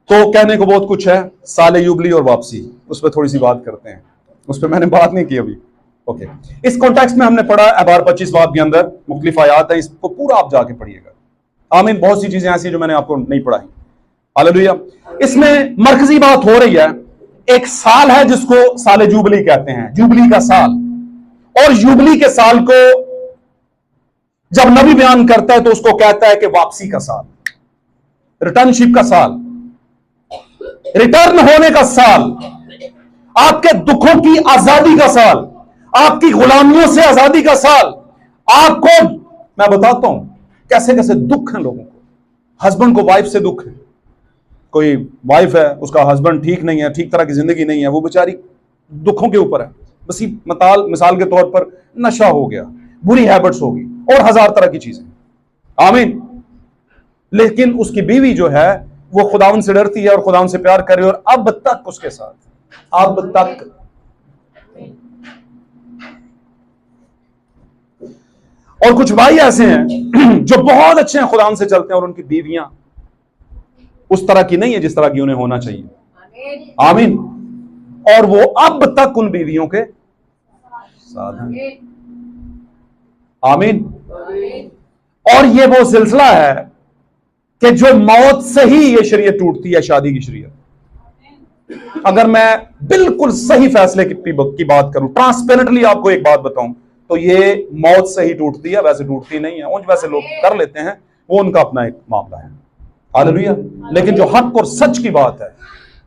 तो कहने को बहुत कुछ है, साले युबली और वापसी, उस पर थोड़ी सी बात करते हैं, उस पर मैंने बात नहीं की अभी। ओके, इस कॉन्टेक्स्ट में हमने पढ़ा अबार 25 बाब के अंदर मुख्तलिफ आयात है, इसको पूरा आप जाके पढ़िएगा। आमीन। बहुत सी चीजें ऐसी जो मैंने आपको नहीं पढ़ाई। हालेलुया। इसमें मरकजी बात हो रही है, एक साल है जिसको साले जुबली कहते हैं, जुबली का साल। और जुबली के साल को जब नबी बयान करता है तो उसको कहता है कि वापसी का साल, रिटर्नशिप का साल, रिटर्न होने का साल, आपके दुखों की आजादी का साल, आपकी गुलामियों से आजादी का साल। आपको मैं बताता हूं कैसे कैसे दुख हैं लोगों को। हस्बैंड को वाइफ से दुख है, कोई वाइफ है, उसका हस्बैंड ठीक नहीं है, ठीक तरह की जिंदगी नहीं है, वो बेचारी दुखों के ऊपर है। बस मिसाल के तौर पर नशा हो गया, बुरी हैबिट्स होगी और हजार तरह की चीजें। आमीन। लेकिन उसकी बीवी जो है वो खुदावन से डरती है और खुदावन से प्यार करे और अब तक उसके साथ, अब तक। और कुछ भाई ऐसे हैं जो बहुत अच्छे हैं, खुदावन से चलते हैं, और उनकी बीवियां उस तरह की नहीं है जिस तरह की उन्हें होना चाहिए। आमीन। और वो अब तक उन बीवियों के साथ हैं। आमीन। और ये वो सिलसिला है कि जो मौत से ही ये शरीयत टूटती है, शादी की शरीयत। अगर मैं बिल्कुल सही फैसले की बात करूं, ट्रांसपेरेंटली आपको एक बात बताऊं, तो ये मौत से ही टूटती है, वैसे टूटती नहीं है। उन वैसे लोग कर लेते हैं, वो उनका अपना एक मामला है। हालेलुया। लेकिन जो हक और सच की बात है,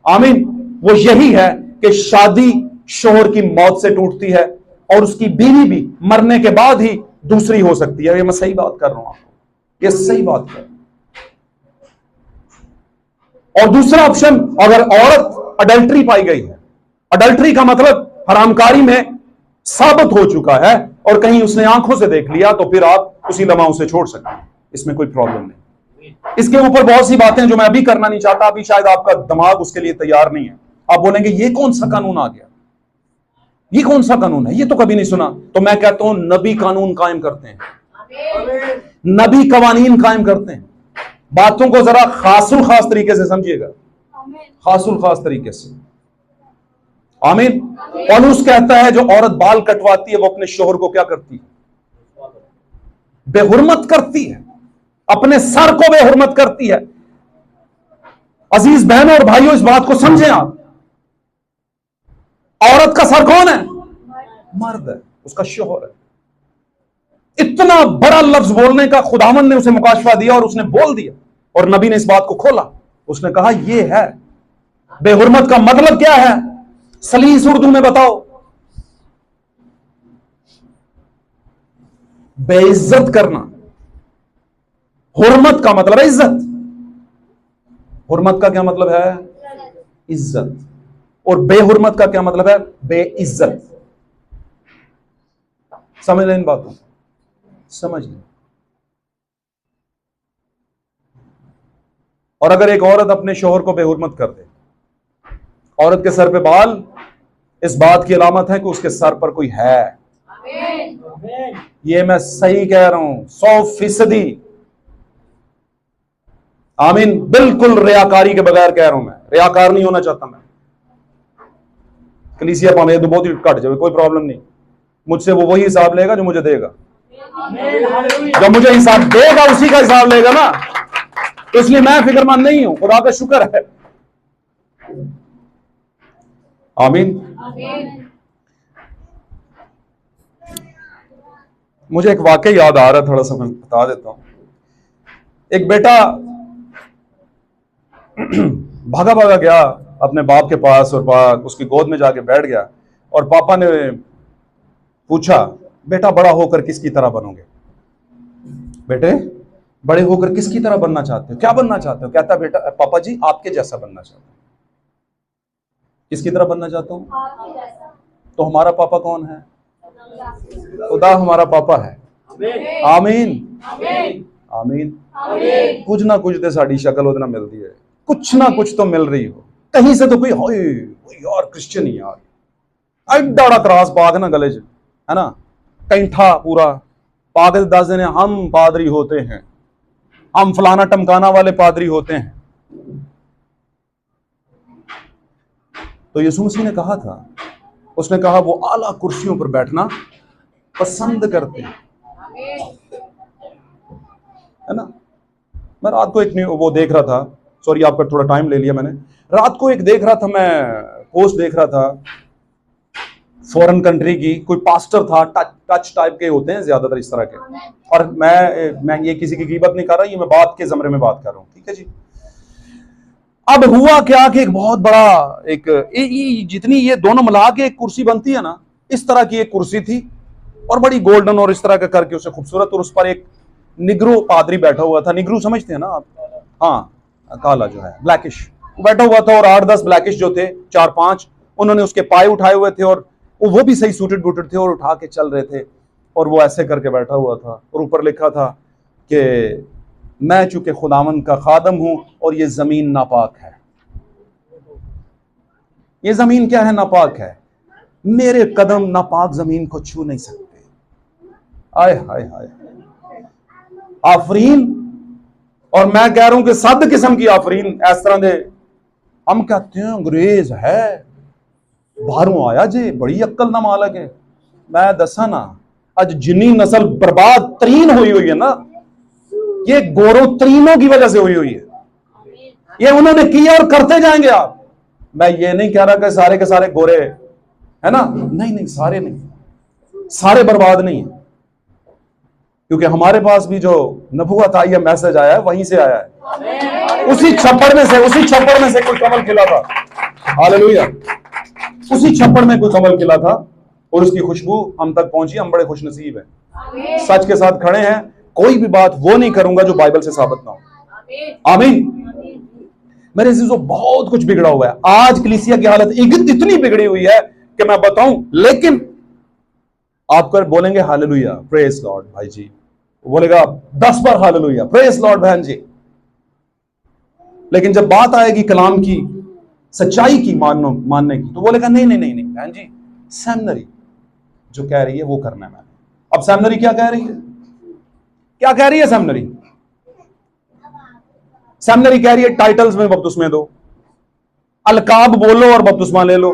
आमीन, वो यही है कि शादी शोहर की मौत से टूटती है और उसकी बीवी भी मरने के बाद ही दूसरी हो सकती है। ये मैं सही बात कर रहा हूं आपको, ये सही बात है। और दूसरा ऑप्शन, अगर औरत अडल्ट्री पाई गई है, अडल्ट्री का मतलब हरामकारी में साबित हो चुका है और कहीं उसने आंखों से देख लिया, तो फिर आप उसी लम्हा उसे छोड़ सकते हैं, इसमें कोई प्रॉब्लम नहीं। इसके ऊपर बहुत सी बातें जो मैं अभी करना नहीं चाहता, अभी शायद आपका दिमाग उसके लिए तैयार नहीं है। आप बोलेंगे ये कौन सा कानून आ गया, ये कौन सा कानून है, ये तो कभी नहीं सुना। तो मैं कहता हूं नबी कानून कायम करते हैं, नबी कवानीन कायम करते हैं। बातों को जरा खासुल खास तरीके से समझिएगा, खासुल खास तरीके से। आमीन। पौलुस कहता है जो औरत बाल कटवाती है वो अपने शोहर को क्या करती है, बेहुरमत करती है, अपने सर को बेहुरमत करती है। अजीज बहनों और भाइयों, इस बात को समझें आप। औरत का सर कौन है, मर्द है, उसका शोहर है। इतना बड़ा लफ्ज बोलने का खुदावन ने उसे मुकाशफा दिया और उसने बोल दिया, और नबी ने इस बात को खोला। उसने कहा यह है बेहुरमत का मतलब क्या है, सलीस उर्दू में बताओ। बेइज्जत करना। हुर्मत का मतलब है इज्जत। हुर्मत का क्या मतलब है, इज्जत। और बेहुरमत का क्या मतलब है, बेइज्जत। समझ लें इन बातों, समझ लें। और अगर एक औरत अपने शोहर को बेहुरमत कर दे, औरत के सर पे बाल इस बात की अलामत है कि उसके सर पर कोई है। ये मैं सही कह रहा हूं, 100%। आमीन। बिल्कुल रियाकारी के बगैर कह रहा हूं, मैं रियाकार नहीं होना चाहता। मैं कलीसिया पामे तो बहुत ही कट जाए, कोई प्रॉब्लम नहीं। मुझसे वो वही हिसाब लेगा जो मुझे देगा, जब मुझे हिसाब देगा उसी का हिसाब लेगा ना, तो इसलिए मैं फिक्रमंद नहीं हूं, खुदा का शुक्र है। आमीन। मुझे एक वाकई याद आ रहा है, थोड़ा सा मैं बता देता हूं। एक बेटा भागा भागा गया अपने बाप के पास और उसकी गोद में जाके बैठ गया, और पापा ने पूछा, बेटा बड़ा होकर किसकी तरह बनोगे, बेटे बड़े होकर किसकी तरह बनना चाहते हो, क्या बनना चाहते हो। कहता बेटा पापा जी आपके जैसा बनना चाहता हूं। किसकी तरह बनना चाहता हूं। तो हमारा पापा कौन है, खुदा हमारा पापा है। आमीन आमीन। कुछ ना कुछ तो साड़ी शक्ल उतना मिलती है, कुछ ना कुछ तो मिल रही हो कहीं से, तो कोई हो यार क्रिश्चियन ही यार एडा त्रास पाक ना गले च है ना, कैंठा पूरा पाक दस देने हम पादरी होते हैं, हम फलाना टमकाना वाले पादरी होते हैं। तो यीशु मसीह ने कहा था, उसने कहा वो आला कुर्सियों पर बैठना पसंद करते हैं, है ना। मैं रात को एक वो देख रहा था, सॉरी आपका थोड़ा टाइम ले लिया मैंने, रात को एक देख रहा था, मैं पोस्ट देख रहा था फॉरेन कंट्री की, कोई पास्टर था, टच टाइप के होते हैं ज्यादातर इस तरह के, और मैं ये किसी की ग़ीबत नहीं कर रहा, ये मैं बात के ज़मरे में बात कर रहा हूं, ठीक है जी। अब हुआ क्या कि एक बहुत बड़ा जितनी ये दोनों मिला के एक कुर्सी बनती है ना, इस तरह की एक कुर्सी थी और बड़ी गोल्डन और इस तरह का करके उसे खूबसूरत, और उस पर एक निग्रो पादरी बैठा हुआ था। निग्रो समझते हैं ना आप? हाँ, काला जो है, ब्लैकिश, बैठा हुआ था, और 8-10 ब्लैकिश जो थे, 4-5, उन्होंने उसके पाए उठाए हुए थे, और वो भी सही सूटेड बूटेड थे और उठा के चल रहे थे, और वो ऐसे करके बैठा हुआ था, और ऊपर लिखा था कि मैं चूंकि खुदावन का खादम हूं और ये जमीन नापाक है। ये जमीन क्या है? नापाक है, मेरे कदम नापाक जमीन को छू नहीं सकते। आय हाय हाय, आफरीन। और मैं कह रहा हूं कि सद किस्म की आफरीन इस तरह दे, हम कहते हैं अंग्रेज है, बाहरों आया जी, बड़ी अक्ल ना मालक है। मैं दसा ना, अज जिन्नी नस्ल बर्बाद तरीन हुई है ना, ये गोरों तरीनों की वजह से हुई है। ये उन्होंने किया और करते जाएंगे आप। मैं ये नहीं कह रहा कि सारे के सारे गोरे है ना, नहीं नहीं, सारे नहीं, सारे बर्बाद नहीं है, क्योंकि हमारे पास भी जो नबूवत आई है, मैसेज आया है, वहीं से आया है। उसी छप्पड़ में से कोई कमल खिला था। हालेलुया। उसी छप्पड़ में कोई कमल खिला था और उसकी खुशबू हम तक पहुंची। हम बड़े खुशनसीब हैं, सच के साथ खड़े हैं। कोई भी बात वो नहीं करूंगा जो बाइबल से साबित ना हो। आमीन। मेरे अजीजों, बहुत कुछ बिगड़ा हुआ है आज। कलीसिया की हालत इतनी बिगड़ी हुई है कि मैं बताऊं, लेकिन आप कर बोलेंगे हालेलुया, प्रेज लॉर्ड भाई जी, बोलेगा 10 बार हालेलुया, प्रेज लॉर्ड बहन जी, लेकिन जब बात आएगी कलाम की सच्चाई की मानने की, तो बोलेगा नहीं नहीं नहीं नहीं बहन जी, सेमिनरी जो कह रही है वो करना है मैंने। अब सेमिनरी क्या कह रही है? क्या कह रही है सेमिनरी? सेमिनरी कह रही है टाइटल्स में बपतिस्मे दो, अलकाब बोलो और बपतिस्मा ले लो।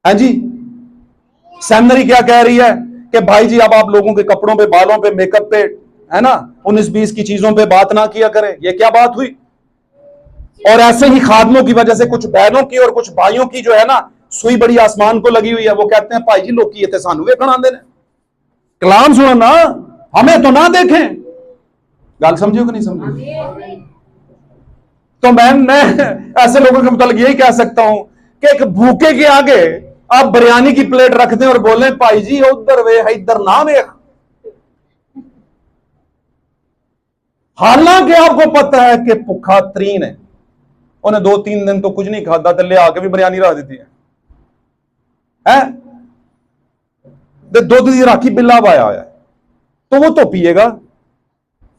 है जी। सेमिनरी क्या कह रही है कि भाई जी अब आप लोगों के कपड़ों पे, बालों पे, मेकअप पे, है ना, 19-20 की चीजों पे बात ना किया करें। ये क्या बात हुई? और ऐसे ही खादमों की वजह से कुछ बहनों की और कुछ भाइयों की जो है ना, सुई बड़ी आसमान को लगी हुई है। वो कहते हैं भाई जी लोग ये सानू वे खड़ा देने, कलाम सुनो ना, हमें तो ना देखें। गल समझो कि नहीं समझो? तो मैं ऐसे लोगों के मुताबिक यही कह सकता हूं कि एक भूखे के आगे आप बिरयानी की प्लेट रख दें और बोले भाई जी उधर वे इधर ना वे, हालांकि आपको पता है कि भुखा तरीन है, उन्हें 2-3 दिन तो कुछ नहीं खाता, तो ले आके भी बिरयानी रख देती है? दूध की राखी बिल्ला पाया है तो वो तो पिएगा।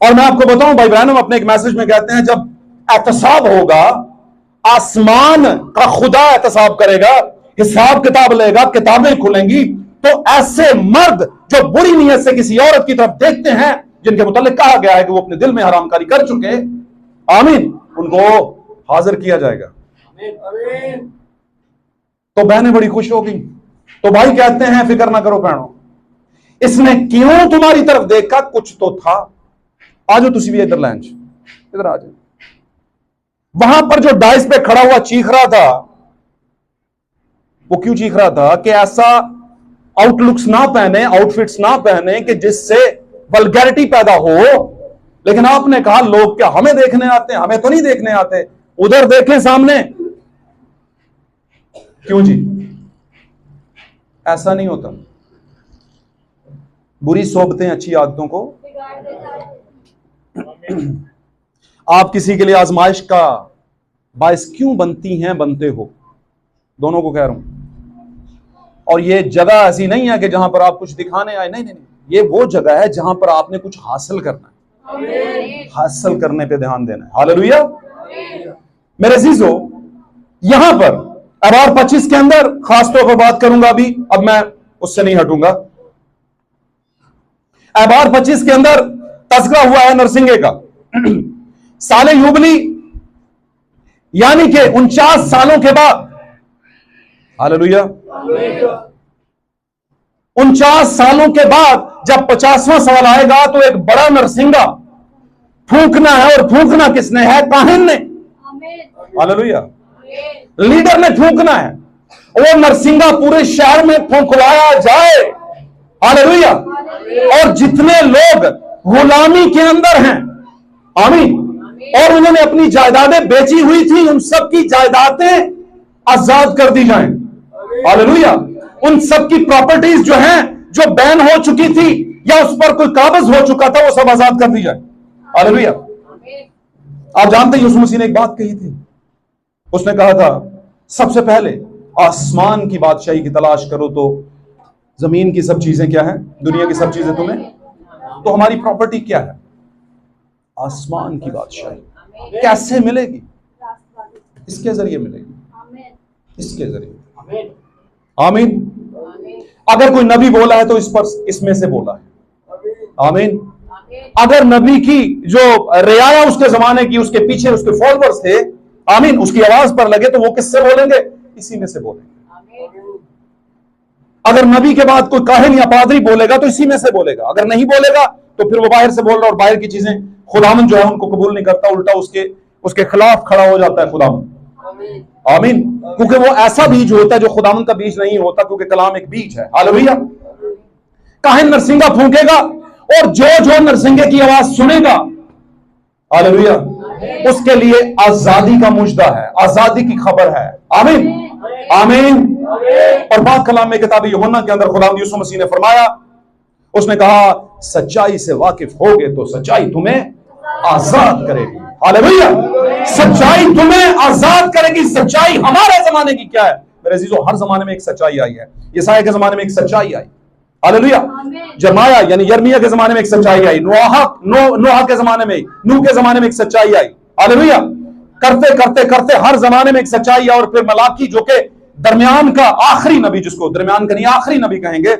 और मैं आपको बताऊं भाई बहनों, अपने एक मैसेज में कहते हैं जब एहतसाब होगा, आसमान का खुदा एहतसाब करेगा, हिसाब किताब लेगा, किताबें खुलेंगी, तो ऐसे मर्द जो बुरी नीयत से किसी औरत की तरफ देखते हैं, जिनके मुतालिक कहा गया है कि वो अपने दिल में हरामकारी कर चुके, आमीन, उनको हाजिर किया जाएगा। तो बहनें बड़ी खुश हो गई। तो भाई कहते हैं फिक्र ना करो बहनों, इसने क्यों तुम्हारी तरफ देखा, कुछ तो था। आजो तुसी भी इधर लैंच, इधर आ जाओ। वहां पर जो डाइस पे खड़ा हुआ चीख रहा था, वो क्यों चीख रहा था? कि ऐसा आउटलुक्स ना पहने, आउटफिट्स ना पहने कि जिससे वल्गैरिटी पैदा हो। लेकिन आपने कहा लोग क्या हमें देखने आते हैं? हमें तो नहीं देखने आते, उधर देखें सामने। क्यों जी? ऐसा नहीं होता। बुरी सोबतें अच्छी आदतों को, आप किसी के लिए आजमाइश का बायस क्यों बनती हैं, बनते हो, दोनों को कह रहा हूं। और ये जगह ऐसी नहीं है कि जहां पर आप कुछ दिखाने आए, नहीं नहीं नहीं, ये वो जगह है जहां पर आपने कुछ हासिल करना है, हासिल करने पे ध्यान देना है। हालेलुया। मेरे अजीजों, यहां पर अबार 25 के अंदर खासतौर पर बात करूंगा अभी, अब मैं उससे नहीं हटूंगा। अबार 25 के अंदर तस्करा हुआ है नरसिंगे का साले युबली, यानी कि 49 सालों के बाद हालेलुया। 49 सालों के बाद जब 50वां साल आएगा तो एक बड़ा नरसिंगा फूंकना है, और फूंकना किसने है? काहिन ने। हालेलुया। लीडर ने फूंकना है, वो नरसिंगा पूरे शहर में फूंकवाया जाए। हालेलुया। और जितने लोग गुलामी के अंदर हैं, आमीन, और उन्होंने अपनी जायदादें बेची हुई थी, उन सब की जायदादें आजाद कर दी जाएं। हालेलुया। उन सब की प्रॉपर्टीज जो हैं, जो बैन हो चुकी थी या उस पर कोई काबज हो चुका था, वो सब आजाद कर दी जाए। हालेलुया। आप जानते हैं यीशु मसीह ने एक बात कही थी, उसने कहा था सबसे पहले आसमान की बादशाही की तलाश करो तो जमीन की सब चीजें क्या है? दुनिया की सब चीजें तुम्हें। तो हमारी प्रॉपर्टी क्या है? आसमान की बादशाही। कैसे मिलेगी? इसके जरिए मिलेगी, इसके जरिए। आमीन। अगर कोई नबी बोला है तो इस पर, इसमें से बोला है। आमीन। अगर नबी की जो रियाया उसके जमाने की, उसके पीछे उसके फॉलोअर्स थे, आमीन, उसकी आवाज पर लगे तो वो किससे बोलेंगे? इसी में से बोलेंगे। अगर नबी के बाद कोई काहिन या पादरी बोलेगा तो इसी में से बोलेगा। अगर नहीं बोलेगा तो फिर वो बाहर से बोल रहा, और बाहर की चीजें खुदावन जो है उनको कबूल नहीं करता, उल्टा उसके खिलाफ खड़ा हो जाता है खुदावन। आमीन। क्योंकि वो ऐसा बीज होता है जो खुदावन का बीज नहीं होता, क्योंकि कलाम एक बीज है। हालेलुया। काहिन नरसिंगा फूंकेगा, और जो नरसिंगे की आवाज सुनेगा, हालेलुया, उसके लिए आजादी का मुजदा है, आजादी की खबर है। आमीन, आमीन। और बात कलाम में किताब यूहन्ना के अंदर खुदा यीशु मसीह ने फरमाया, उसने कहा सच्चाई से वाकिफ होगे तो सच्चाई तुम्हें आजाद करेगी। हालेलुया। सच्चाई तुम्हें आजाद करेगी। सच्चाई हमारे जमाने की क्या है मेरे अजीजों? हर जमाने में एक सच्चाई आई है। यशायाह के जमाने में एक सच्चाई आई, हालेलुया। जरमाया यानी यर्मिया के जमाने में एक सच्चाई आई। नूह के जमाने में, नूह के जमाने में एक सच्चाई आई। हालेलुया। करते करते करते हर जमाने में एक सच्चाई। और फिर मलाकी जो के दरमियान का आखिरी नबी, जिसको दरमियान का नहीं आखिरी नबी कहेंगे,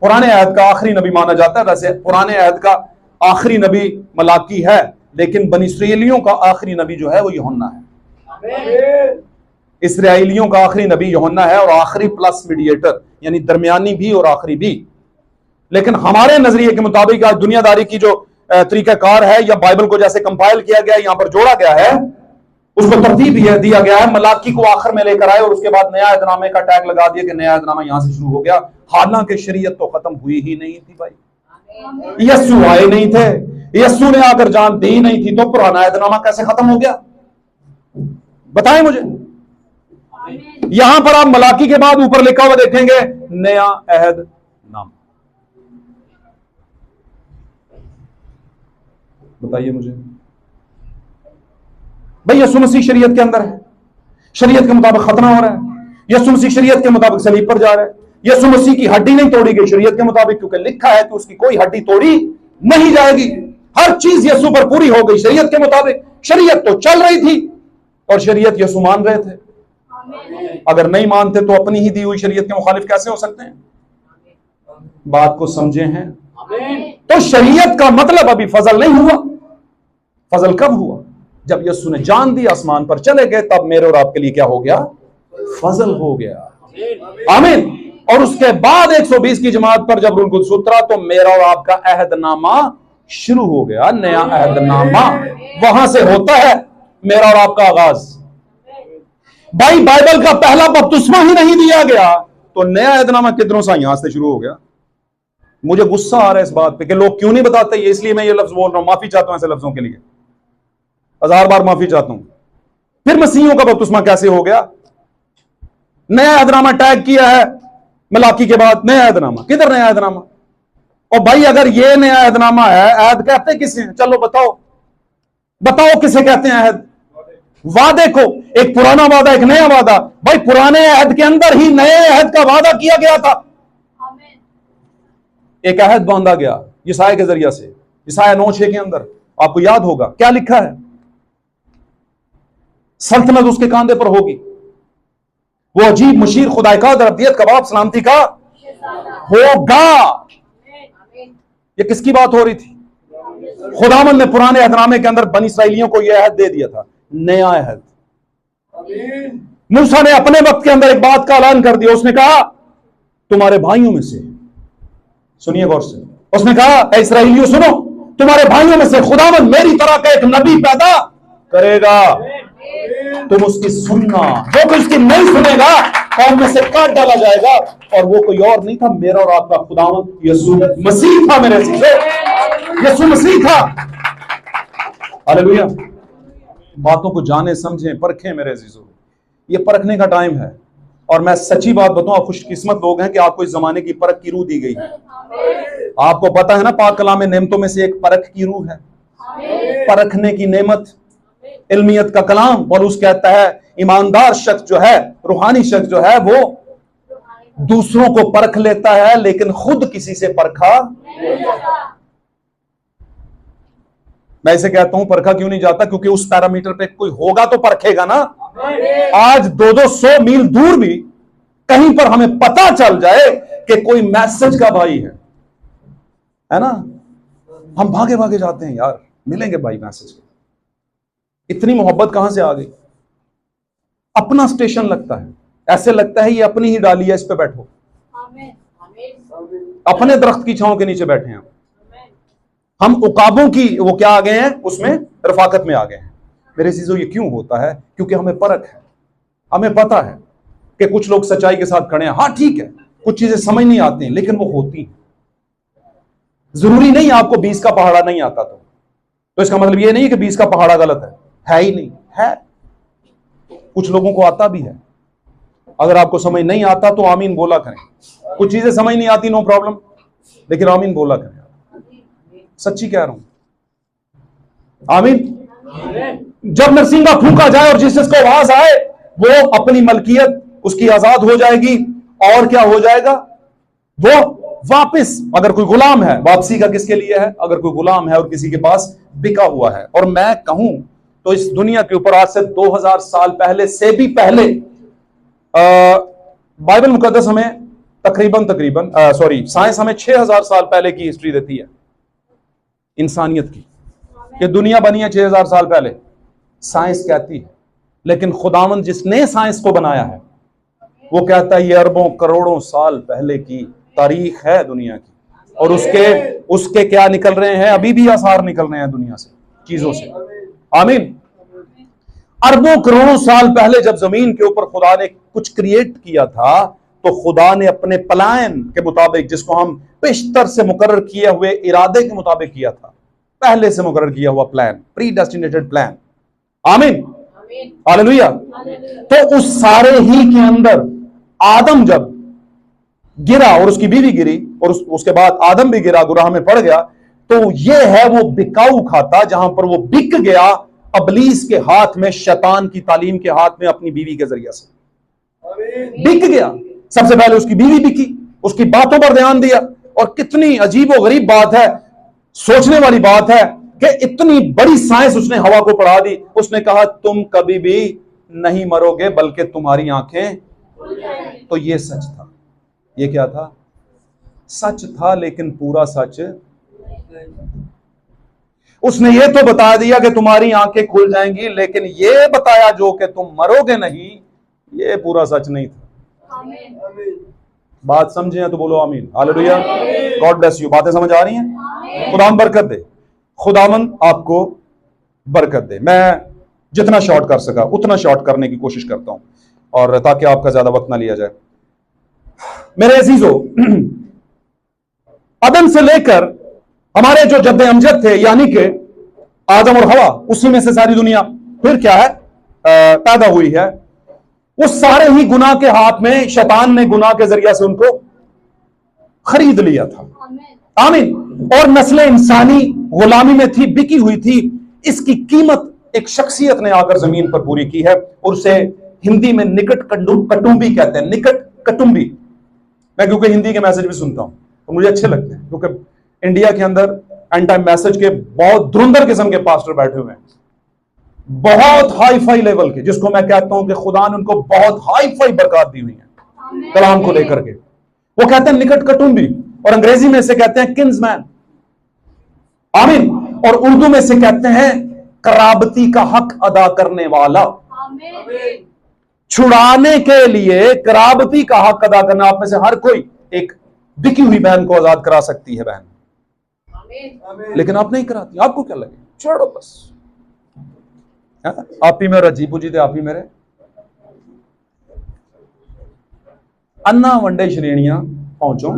पुराने अहद का आखिरी नबी माना जाता है। वैसे पुराने अहद का आखिरी नबी मलाकी है, लेकिन बनी इस्राएलियों का आखिरी नबी जो है वो यूहन्ना है। इस्राएलियों का आखिरी नबी यूहन्ना है, और आखिरी प्लस मीडिएटर, यानी दरमियानी भी और आखिरी भी। लेकिन हमारे नजरिए के मुताबिक आज दुनियादारी की जो तरीकाकार है, या बाइबल को जैसे कंपाइल किया गया, यहां पर जोड़ा गया है, उसको तरतीब दिया गया है, मलाकी को आखिर में लेकर आए और उसके बाद नया अहदनामे का टैग लगा दिया कि नया अहदनामा यहां से शुरू हो गया। हालांकि शरीयत तो खत्म हुई ही नहीं थी भाई। यस्सु आए नहीं थे, यस्सु ने आकर जान दी नहीं थी, तो पुराना अहदनामा कैसे खत्म हो गया? बताएं मुझे। यहां पर आप मलाकी के बाद ऊपर लिखा हुआ देखेंगे नया अहदनामा। बताइए मुझे भाई, यीशु मसीह शरीयत के अंदर है, शरीयत के मुताबिक खतना हो रहा है, यीशु मसीह शरीयत के मुताबिक सलीब पर जा रहा है, यीशु मसीह की हड्डी नहीं तोड़ी गई शरीयत के मुताबिक, क्योंकि लिखा है कि उसकी कोई हड्डी तोड़ी नहीं जाएगी। हर चीज यीशु पर पूरी हो गई शरीयत के मुताबिक। शरीयत तो चल रही थी और शरीयत यीशु मान रहे थे। अगर नहीं मानते तो अपनी ही दी हुई शरीयत के मुखालिफ कैसे हो सकते हैं? बात को समझे हैं? तो शरीयत का मतलब अभी फजल नहीं हुआ। फजल कब हुआ? जब यीशु ने जान दी, आसमान पर चले गए, तब मेरे और आपके लिए क्या हो गया? फजल हो गया। आमीन। और उसके बाद 120 की जमात पर जब रूह कुद्स उतरा तो मेरा और आपका अहदनामा शुरू हो गया। नया अहदनामा वहां से होता है मेरा और आपका आगाज। भाई बाइबल का पहला बपतिस्मा ही नहीं दिया गया तो नया अहदनामा किधरों से यहां से शुरू हो गया? मुझे गुस्सा आ रहा है इस बात पे कि लोग क्यों नहीं बताते ये, इसलिए मैं ये लफ्ज बोल रहा हूं। माफी चाहता हूं ऐसे लफ्जों के लिए, 1000 बार माफी चाहता हूं। फिर मसीहियों का बपतिस्मा कैसे हो गया? नया अहदनामा टैग किया है मलाकी के बाद। नया अहदनामा किधर? नया अहदनामा। और भाई अगर ये नया अहदनामा है, अहद कहते किसे हैं? चलो बताओ, बताओ किसे कहते हैं अहद? वादे को। एक पुराना वादा, एक नया वादा। भाई पुराने अहद के अंदर ही नए अहद का वादा किया गया था। एक अहद बांधा गया यशायाह के जरिए से, यशायाह 9:6 के अंदर। आपको याद होगा क्या लिखा है? सल्तनत उसके कांधे पर होगी, वो अजीब मशीर खुदाई अब्दियत कबाब सलामती का होगा। ये किसकी बात हो रही थी? खुदावन ने पुराने अहदनामे के अंदर बनी इस्राएलियों को यह अहद दे दिया था, नया अहद। मूसा ने अपने वक्त के अंदर एक बात का ऐलान कर दिया। उसने कहा तुम्हारे भाइयों में से, सुनिए गौर से, उसने कहा ऐ इस्राएलियों सुनो, तुम्हारे भाइयों में से खुदावंद मेरी तरह का एक नबी पैदा करेगा, तुम उसकी सुनना, जो कोई उसकी नहीं सुनेगा कौम में से काट डाला जाएगा। और वो कोई और नहीं था, मेरा और आपका खुदावंद यीशु मसीह था। मेरे यीशु मसीह था। हालेलुया। बातों को जाने समझें, परखें मेरे अजीजों, ये परखने का टाइम है। और मैं सच्ची बात बताऊं, आप खुशकिस्मत लोग हैं कि आपको इस जमाने की परख की रूह दी गई है। आपको पता है ना, पाक कलाम में नेमतों में से एक परख की रूह है, परखने की नेमत, इल्मियत का कलाम। पौलुस कहता है ईमानदार शख्स जो है, रूहानी शख्स जो है, वो दूसरों को परख लेता है लेकिन खुद किसी से परखा नहीं जाता। मैं इसे कहता हूं परखा क्यों नहीं जाता, क्योंकि उस पैरामीटर पे कोई होगा तो परखेगा ना। आज 200 मील दूर भी कहीं पर हमें पता चल जाए कि कोई मैसेज का भाई है ना, हम भागे भागे जाते हैं, यार मिलेंगे भाई मैसेज के। इतनी मोहब्बत कहां से आ गई? अपना स्टेशन लगता है, ऐसे लगता है ये अपनी ही डाली है, इस पे बैठो, अपने दरख्त की छांव के नीचे बैठे हैं। हम उकाबों की वो क्या आ गए हैं, उसमें रफाकत में आ गए हैं। मेरे चीजों ये क्यों होता है? क्योंकि हमें परख है, हमें पता है कि कुछ लोग सच्चाई के साथ खड़े हैं। हाँ ठीक है, कुछ चीजें समझ नहीं आती हैं लेकिन वो होती हैं। जरूरी नहीं आपको 20 का पहाड़ा नहीं आता तो इसका मतलब ये नहीं कि 20 का पहाड़ा गलत है ही नहीं है। कुछ लोगों को आता भी है। अगर आपको समझ नहीं आता तो आमीन बोला करें। कुछ चीजें समझ नहीं आती, नो प्रॉब्लम, लेकिन आमीन बोला करें। सच्ची कह रहा हूं, आमीन। जब नरसिंगा फूंका जाए और जिसको आवाज आए, वो अपनी मलकियत उसकी आजाद हो जाएगी। और क्या हो जाएगा? वो वापस, अगर कोई गुलाम है, वापसी का किसके लिए है? अगर कोई गुलाम है और किसी के पास बिका हुआ है। और मैं कहूं तो इस दुनिया के ऊपर आज से 2000 साल पहले से भी पहले बाइबल मुकद्दस हमें तकरीबन साइंस हमें 6000 साल पहले की हिस्ट्री देती है इंसानियत की, कि दुनिया बनी है 6000 साल पहले, साइंस कहती है। लेकिन खुदावंद जिसने साइंस को बनाया है वो कहता है ये अरबों करोड़ों साल पहले की तारीख है दुनिया की। और उसके क्या निकल रहे हैं? अभी भी आसार निकल रहे हैं दुनिया से, चीजों से। आमीन। अरबों करोड़ों साल पहले जब जमीन के ऊपर खुदा ने कुछ क्रिएट किया था, तो खुदा ने अपने प्लान के मुताबिक, जिसको हम पेशतर से मुकर्रर किए हुए इरादे के मुताबिक किया था, पहले से मुकर्रर किया हुआ प्लान, प्री डेस्टिनेटेड प्लान। आमीन, हालेलुया। तो उस सारे ही के अंदर आदम जब गिरा और उसकी बीवी गिरी और उसके बाद आदम भी गिरा, गुनाह में पड़ गया, तो ये है वो बिकाऊ खाता जहां पर वो बिक गया अबलीस के हाथ में, शैतान की तालीम के हाथ में, अपनी बीवी के जरिए से बिक गया। सबसे पहले उसकी बीवी बिकी, उसकी बातों पर ध्यान दिया। और कितनी अजीब और गरीब बात है, सोचने वाली बात है कि इतनी बड़ी साइंस उसने हवा को पढ़ा दी। उसने कहा तुम कभी भी नहीं मरोगे बल्कि तुम्हारी आंखें। तो ये सच था। ये क्या था? सच था, लेकिन पूरा सच। उसने ये तो बता दिया कि तुम्हारी आंखें खुल जाएंगी, लेकिन ये बताया जो कि तुम मरोगे नहीं, ये पूरा सच नहीं था। बात समझे हैं तो बोलो आमीन, हालेलुया। God bless you. बातें समझ आ रही हैं? खुदावन बरकत दे, खुदावन आपको बरकत दे। मैं जितना शॉर्ट कर सका उतना शॉर्ट करने की कोशिश करता हूं, और ताकि आपका ज्यादा वक्त ना लिया जाए। मेरे अजीजों, आदम से लेकर हमारे जो जद्दे अमजद थे, यानी कि आदम और हवा, उसी में से सारी दुनिया फिर क्या है पैदा हुई है। वो सारे ही गुनाह के हाथ में, शैतान ने गुनाह के जरिए से उनको खरीद लिया था। आमीन। और नस्ल इंसानी गुलामी में थी, बिकी हुई थी। इसकी कीमत एक शख्सियत ने आकर जमीन पर पूरी की है, और उसे हिंदी में निकट कटुंबी कहते हैं। निकट कटुंबी। मैं क्योंकि हिंदी के मैसेज भी सुनता हूं तो मुझे अच्छे लगते हैं, क्योंकि इंडिया के अंदर एंड टाइम मैसेज के बहुत धुरंधर किस्म के पास्टर बैठे हुए हैं, बहुत हाई फाई लेवल के, जिसको मैं कहता हूं कि खुदा ने उनको बहुत हाई फाई बरकत दी हुई है कलाम को लेकर के। वो कहते हैं निकट कटुंबी, और अंग्रेजी में से कहते हैं किन्समैन। आमीन। और उर्दू में से कहते हैं कराबती का हक अदा करने वाला। छुड़ाने के लिए कराबती का हक अदा करना। आप में से हर कोई एक बिकी हुई बहन को आजाद करा सकती है बहन, लेकिन आप नहीं कराती। आपको क्या लगे, छोड़ो बस, आप ही मेरा जी पूजी थे, आप ही मेरे अन्ना वंडे श्रेणियां पहुंचो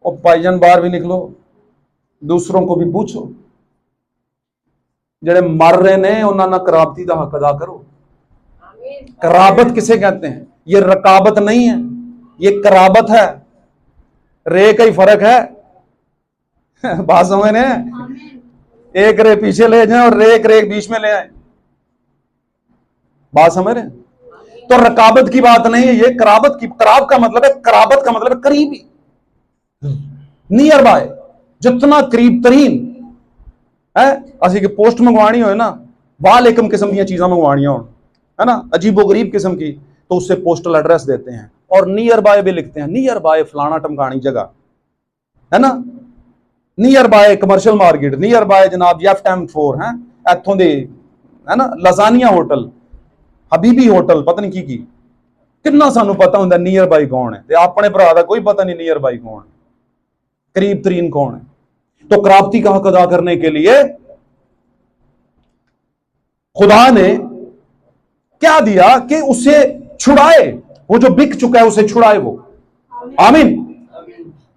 और भाईजान बाहर भी निकलो, दूसरों को भी पूछो, जेड़े मर रहे ने उन्होंने कराबती का हक अदा करो। कराबत किसे कहते हैं? ये रकाबत नहीं है, ये कराबत है। रे का ही फर्क है। बात समझ रहे हैं? एक रे पीछे ले जाए और एक रे बीच में ले आए। बात समझ रहे हैं? तो रकाबत की बात नहीं है, ये कराबत की। कराब का मतलब है, कराबत का मतलब है करीबी, नियर बाय, जितना करीब तरीन है। असि की पोस्ट मंगवानी हो ना, वालेकुम किस्म की चीज़ां मंगवानियां हो, है ना, अजीबो गरीब किस्म की, तो उससे पोस्टल एड्रेस देते हैं और नियर बाय भी लिखते हैं, नियर बाय फलाना टमकानी जगह, है ना, near by commercial market, near by जनाब F10 है इथों दे, है ना, लजानिया होटल, हबीबी होटल, पता नहीं की कितना सानू पता होंगे नियर बाय कौन है, ते अपने भरा का कोई पता नहीं नियर बाय कौन है, करीब तरीन कौन है। तो कराबती का हक अदा करने के लिए खुदा ने क्या दिया कि उसे छुड़ाए, वो जो बिक चुका है उसे छुड़ाए वो। आमीन।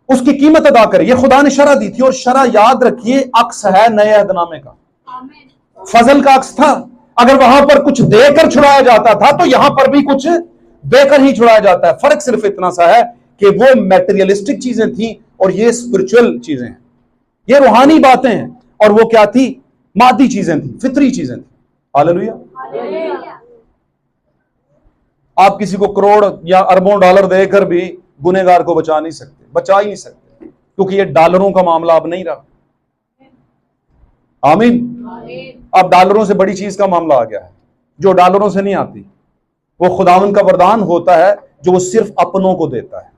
उसकी कीमत अदा करे। ये खुदा ने शरह दी थी, और शरह याद रखिए अक्स है नए अहदनामे का, फजल का अक्स था। अगर वहां पर कुछ देकर छुड़ाया जाता था तो यहां पर भी कुछ देकर ही छुड़ाया जाता है। फर्क सिर्फ इतना सा है कि वो मैटेरियलिस्टिक चीजें थी और ये स्पिरिचुअल चीजें हैं, ये रूहानी बातें हैं, और वो क्या थी? मादी चीजें थी, फितरी चीजें थी। हालेलुया। आप किसी को करोड़ या अरबों डॉलर देकर भी गुनहगार को बचा नहीं सकते, बचा ही नहीं सकते, क्योंकि ये डॉलरों का मामला अब नहीं रहा। आमीन। अब डॉलरों से बड़ी चीज का मामला आ गया है, जो डॉलरों से नहीं आती। वो खुदावन का वरदान होता है जो वो सिर्फ अपनों को देता है,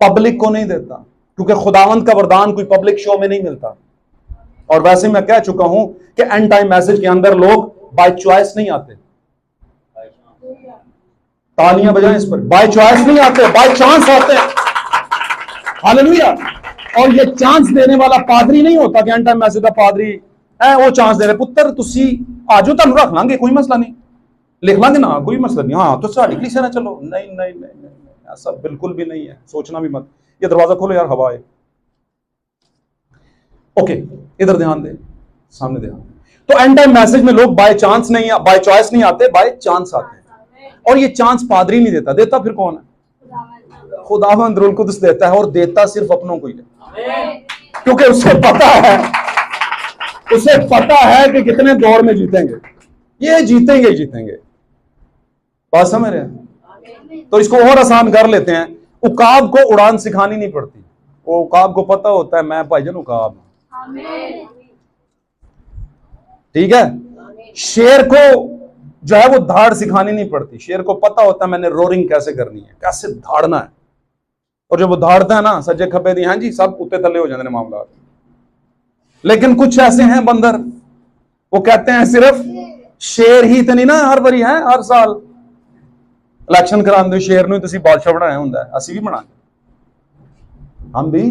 पब्लिक को नहीं देता, क्योंकि खुदावन का वरदान कोई पब्लिक शो में नहीं मिलता। और वैसे मैं कह चुका हूं कि एंड टाइम मैसेज के अंदर लोग बाय चॉइस नहीं आते। तालियां बजाएं इस पर। बाय चॉइस नहीं आते, बाय चांस आते हैं। हालेलुया। और ये चांस देने वाला पादरी नहीं होता कि एंड टाइम मैसेज का पादरी है वो चांस दे रहे, पुत्र तुसी आजो तुम रख लांगे, कोई मसला नहीं, लिख लांगे ना, कोई मसला नहीं, हाँ तो साड़ी लिख ना, चलो। नहीं नहीं नहीं नहीं, ऐसा बिल्कुल भी नहीं है, सोचना भी मत। ये दरवाजा खोलो यार, हवा है। ओके, इधर ध्यान दे, सामने ध्यान दे। तो एंड टाइम मैसेज में लोग बाय चांस नहीं, बाय चॉइस नहीं आते, बाय चांस आते हैं। और ये चांस पादरी नहीं देता, देता फिर कौन है? खुदावंद रूल कुदस देता है, और देता सिर्फ अपनों को ही है, क्योंकि उसे पता है कि कितने दौर में जीतेंगे, ये जीतेंगे ही जीतेंगे। बात समझ रहे हैं? तो इसको और आसान कर लेते हैं। उकाब को उड़ान सिखानी नहीं पड़ती, वो उकाब को पता होता है मैं भाईजान उकाब, ठीक है। शेर को जो है वो धाड़ सिखानी नहीं पड़ती, शेर को पता होता है मैंने रोरिंग कैसे करनी है, कैसे धाड़ना है। और जब वो धाड़ता है ना, सज्जे खब्बे दी, हाँ जी, सब उत्ते तले हो जाते हैं मामला। लेकिन कुछ ऐसे हैं बंदर, वो कहते हैं सिर्फ शेर ही तो नहीं ना हर बारी है, हर साल इलेक्शन कराते शेर नूं तुसीं बादशाह बनाया हुंदा है, असीं भी बना, हम भी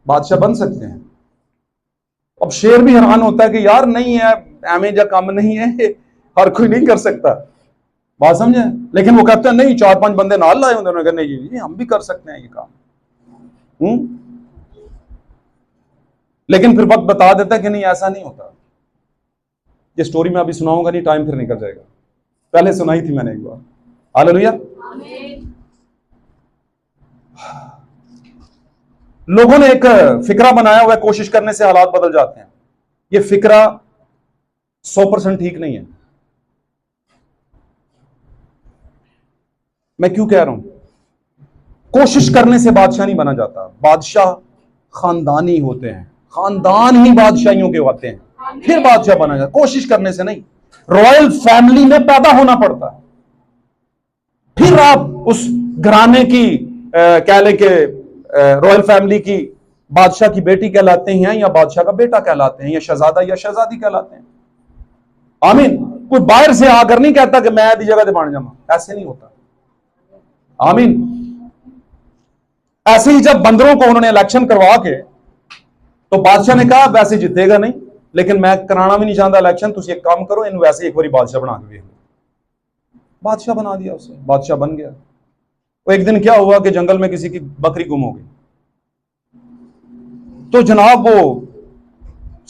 बादशाह बन सकते हैं। अब शेर भी हैरान होता है कि यार नहीं है, एवं जा काम नहीं है, हर कोई नहीं कर सकता। बात समझे? लेकिन वो कहते हैं नहीं, 4-5 बंदे नाल लाए होंगे, उन्होंने नहीं जी हम भी कर सकते हैं ये काम। लेकिन फिर वक्त बता देता है कि नहीं ऐसा नहीं होता। ये स्टोरी मैं अभी सुनाऊंगा नहीं, टाइम फिर निकल जाएगा, पहले सुनाई थी मैंने एक बार। हालेलुया। लोगों ने एक फिक्रा बनाया हुआ है, कोशिश करने से हालात बदल जाते हैं। ये फिक्रा 100% ठीक नहीं है। मैं क्यों कह रहा हूं? कोशिश करने से बादशाह नहीं बना जाता, बादशाह खानदानी होते हैं, खानदान ही बादशाहियों के होते हैं, फिर बादशाह बना जाता, कोशिश करने से नहीं। रॉयल फैमिली में पैदा होना पड़ता है, फिर आप उस घराने की कह ले के रॉयल फैमिली की बादशाह की बेटी कहलाते हैं या बादशाह का बेटा कहलाते हैं, या शहजादा या शहजादी कहलाते हैं। आमीन। कोई बाहर से आकर नहीं कहता कि मैं आदि जगह से बन जाऊंगा, ऐसे नहीं होता। आमीन। ऐसे ही जब बंदरों को उन्होंने इलेक्शन करवा के, तो बादशाह ने कहा वैसे जीतेगा नहीं, लेकिन मैं कराना भी नहीं चाहता इलेक्शन, तुम एक काम करो, इन वैसे एक बार बादशाह बना के, बादशाह बना दिया उसे, बादशाह बन गया। तो एक दिन क्या हुआ कि जंगल में किसी की बकरी गुम हो गई। तो जनाब वो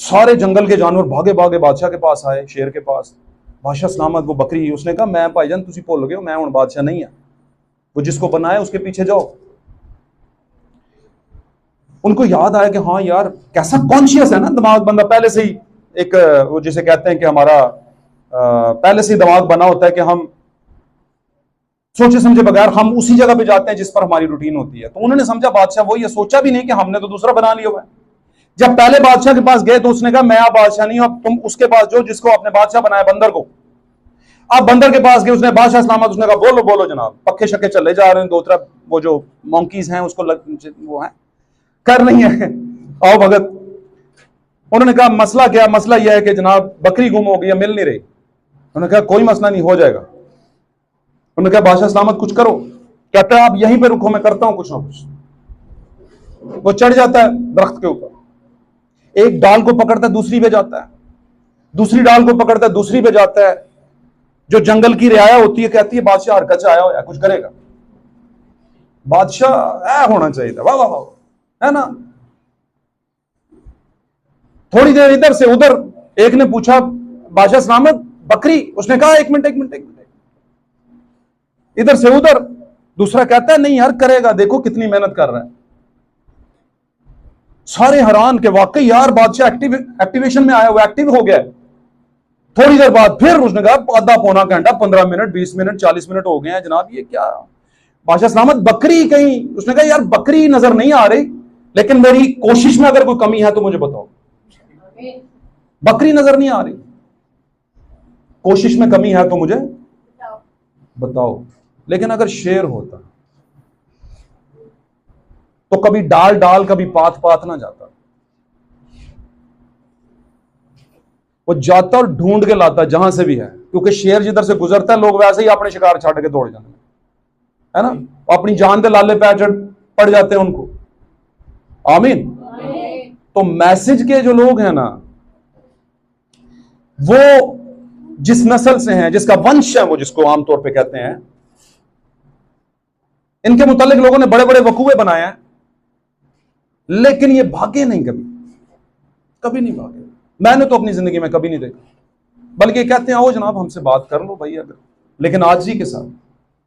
सारे जंगल के जानवर भागे भागे बादशाह के पास आए, शेर के पास। बादशाह सलामत, वो बकरी, उसने कहा मैं भाईजान तुसी भुल गए, मैं हूं बादशाह नहीं है, वो जिसको बनाया उसके पीछे जाओ। उनको याद आया कि हाँ यार, कैसा कॉन्शियस है ना दिमाग बंदा, पहले से ही एक वो जिसे कहते हैं कि हमारा पहले से ही दिमाग बना होता है कि हम सोचे समझे बगैर हम उसी जगह पे जाते हैं जिस पर हमारी रूटीन होती है। तो उन्होंने समझा बादशाह वो, ये सोचा भी नहीं कि हमने तो दूसरा बना लिया हुआ है। जब पहले बादशाह के पास गए तो उसने कहा मैं आप बादशाह नहीं हूं, अब तुम उसके पास जो जिसको आपने बादशाह बनाया, बंदर को। अब बंदर के पास गए, उसने बादशाह सलामत, उसने कहा बोलो बोलो जनाब। पक्के शक्के चले जा रहे हैं, दो तरफ वो जो मंकीज हैं उसको वो है कर नहीं है, आओ भगत। उन्होंने कहा मसला क्या? मसला यह है कि जनाब बकरी गुम हो गई, मिल नहीं रही। उन्होंने कहा कोई मसला नहीं, हो जाएगा। उन्होंने कहा बादशाह सलामत कुछ करो। कहता है आप यहीं पे रुको, मैं करता हूं कुछ ना कुछ। वो चढ़ जाता है दरख्त के ऊपर, एक डाल को पकड़ता है दूसरी पे जाता है, दूसरी डाल को पकड़ता है दूसरी पे जाता है। जो जंगल की रियाया होती है कहती है बादशाह हरकत से आया हो या कुछ करेगा। बादशाह होना चाहिए था, वाह वाह वाह, है ना। थोड़ी देर इधर से उधर, एक ने पूछा बादशाह सलामत बकरी, उसने कहा एक मिनट एक मिनट एक मिनट। इधर से उधर, दूसरा कहता है नहीं यार करेगा, देखो कितनी मेहनत कर रहा है। सारे हैरान के वाकई यार बादशाह एक्टिवेशन में आया हुआ, एक्टिव हो गया। थोड़ी देर बाद फिर उसने कहा आधा पौना घंटा, 15 मिनट, 20 मिनट, 40 मिनट हो गए हैं जनाब, ये क्या। बादशाह सलामत बकरी कहीं, उसने कहा यार बकरी नजर नहीं आ रही, लेकिन मेरी कोशिश में अगर कोई कमी है तो मुझे बताओ। बकरी नजर नहीं आ रही, कोशिश में कमी है तो मुझे बताओ। लेकिन अगर शेर होता तो कभी डाल डाल कभी पात पात ना जाता, वो जाता और ढूंढ के लाता जहां से भी है। क्योंकि शेर जिधर से गुजरता है लोग वैसे ही अपने शिकार छाड़ के दौड़ जाते हैं, है ना। अपनी जान के लाले पैचड़ पड़ जाते हैं उनको। आमीन। तो मैसेज के जो लोग हैं ना, वो जिस नस्ल से हैं, जिसका वंश है, वो जिसको आमतौर पे कहते हैं, इनके मुतालिक लोगों ने बड़े बड़े वकूए बनाए हैं, लेकिन ये भागे नहीं, कभी कभी नहीं भागे। मैंने तो अपनी जिंदगी में कभी नहीं देखा। बल्कि कहते हैं आओ जनाब हमसे बात कर लो भाई, अगर, लेकिन आजिज़ी के साथ,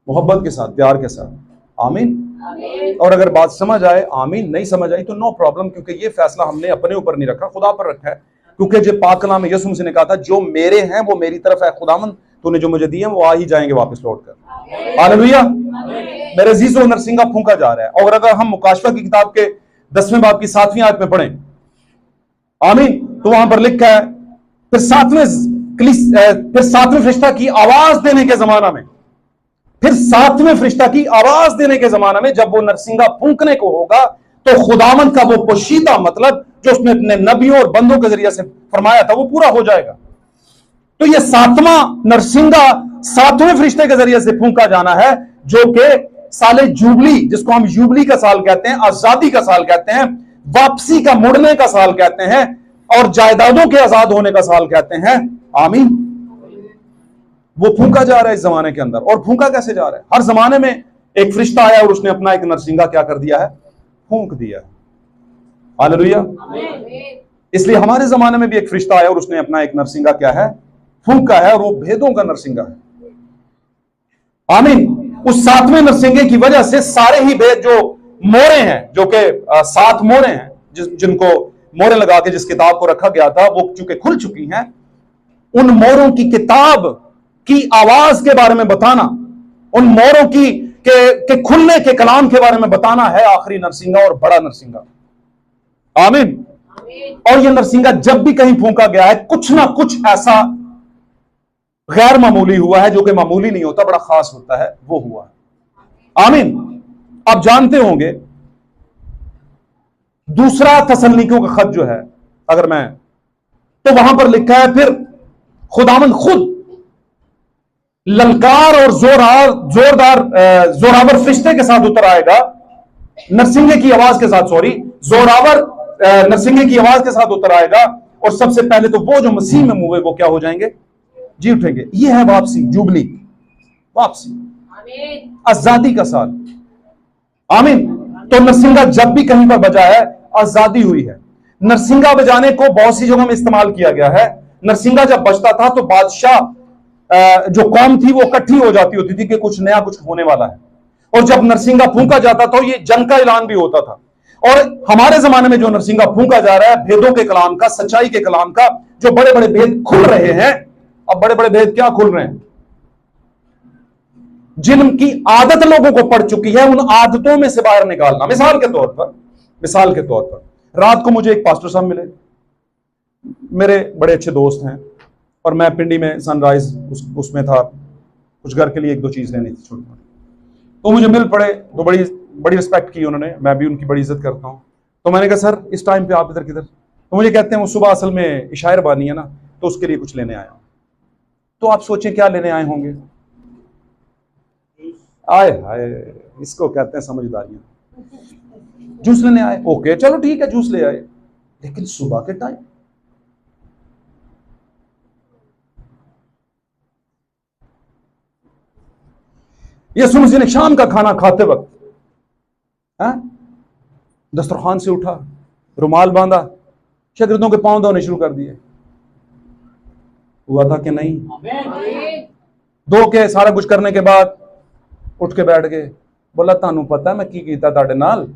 मोहब्बत के साथ, प्यार के साथ। आमीन। और अगर बात समझ आए आमीन, नहीं समझ आई तो नो प्रॉब्लम, क्योंकि ये फैसला हमने अपने ऊपर नहीं रखा, खुदा पर रखा है। क्योंकि जो पाक कलाम में यीशु मसीह ने कहा था जो मेरे हैं वो मेरी तरफ है, खुदावन तूने जो मुझे दिए हैं वो आ ही जाएंगे वापस लौट कर। हालेलुया। मेरे अजीजों, नरसिंगा फूंका जा रहा है। और अगर हम मुकाशफा की किताब के 10वें बाब की 7वीं आयत में पढ़ें, आमीन, तो वहां पर लिखा है फिर सातवें फरिश्ता की आवाज देने के जमाना में, फिर 7वें फरिश्ता की आवाज देने के जमाना में जब वो नरसिंगा फूंकने को होगा, तो खुदावंद का वो पोशीदा मतलब जो उसने अपने नबियों और बंदों के जरिए से फरमाया था वो पूरा हो जाएगा। तो ये 7वां नरसिंगा 7वें फरिश्ते के जरिए से फूंका जाना है, जो कि साले जुबली, जिसको हम जुबली का साल कहते हैं, आजादी का साल कहते हैं, वापसी का मुड़ने का साल कहते हैं, और जायदादों के आजाद होने का साल कहते हैं। आमीन। वो फूंका जा रहा है इस जमाने के अंदर। और फूंका कैसे जा रहा है? हर जमाने में एक फरिश्ता आया और उसने अपना एक नरसिंगा क्या कर दिया है? फूंक दिया। हालेलुया। इसलिए हमारे जमाने में भी एक फरिश्ता आया और उसने अपना एक नरसिंगा क्या है? फूंका है, और वो भेदों का नरसिंगा है। आमीन। उस 7वें नरसिंगे की वजह से सारे ही भेद जो मोहरें हैं, जो कि 7 मोहरें हैं, जिनको मोहरें लगा के जिस किताब को रखा गया था, वो चूंकि खुल चुकी हैं, उन मोहरों की किताब की आवाज के बारे में बताना, उन मोहरों के खुलने के कलाम के बारे में बताना है आखिरी नरसिंगा और बड़ा नरसिंगा। आमीन। और ये नरसिंगा जब भी कहीं फूंका गया है, कुछ ना कुछ ऐसा गैर मामूली हुआ है, जो कि मामूली नहीं होता, बड़ा खास होता है, वो हुआ है। आमीन। आप जानते होंगे दूसरा तसल्लीकियों का खत जो है, अगर मैं, तो वहां पर लिखा है फिर खुदावंद खुद ललकार और जोरावर फरिश्ते के साथ उतर आएगा, नरसिंगे की आवाज के साथ, सॉरी, जोरावर नरसिंगे की आवाज के साथ उतर आएगा, और सबसे पहले तो वो जो मसीह में मुए वो क्या हो जाएंगे, जी उठेंगे। ये है वापसी, जुबली, वापसी, आजादी का साल। आमीन। तो नरसिंगा जब भी कहीं पर बजा है, आजादी हुई है। नरसिंगा बजाने को बहुत सी जगहों में इस्तेमाल किया गया है। नरसिंगा जब बजता था तो बादशाह जो कौम थी वो इकट्ठी हो जाती होती थी कि कुछ नया कुछ होने वाला है, और जब नरसिंगा फूंका जाता तो ये जंग का ऐलान भी होता था। और हमारे जमाने में जो नरसिंगा फूंका जा रहा है, भेदों के कलाम का, सच्चाई के कलाम का, जो बड़े बड़े भेद खुल रहे हैं। अब बड़े बड़े भेद क्या खुल रहे हैं? जिनकी आदत लोगों को पड़ चुकी है, उन आदतों में से बाहर निकालना। मिसाल के तौर पर रात को मुझे एक पास्टर साहब मिले, मेरे बड़े अच्छे दोस्त हैं, और मैं पिंडी में सनराइज उसमें था, कुछ घर के लिए एक दो चीज लेनी थी छोटी मोटी, तो मुझे मिल पड़े, तो बड़ी रिस्पेक्ट की उन्होंने, मैं भी उनकी बड़ी इज्जत करता हूं। तो मैंने कहा सर इस टाइम पे आप इधर किधर? तो मुझे कहते हैं वो सुबह असल में इशायर बानी है ना, तो उसके लिए कुछ लेने आया हूं। तो आप सोचें क्या लेने आए होंगे? आए हाय, इसको कहते हैं समझदारियां। जूस लेने आए, ओके चलो ठीक है, जूस ले आए, लेकिन सुबह के टाइम यीशु मसीह ने शाम का खाना खाते वक्त दस्तरखान से उठा, रुमाल बांधा, शागिर्दों के पांव धोने शुरू कर दिए। हुआ था कि नहीं? धो के सारा कुछ करने के बाद उठ के बैठ गए, बोला तानू पता मैं की कीता ताड़े नाल?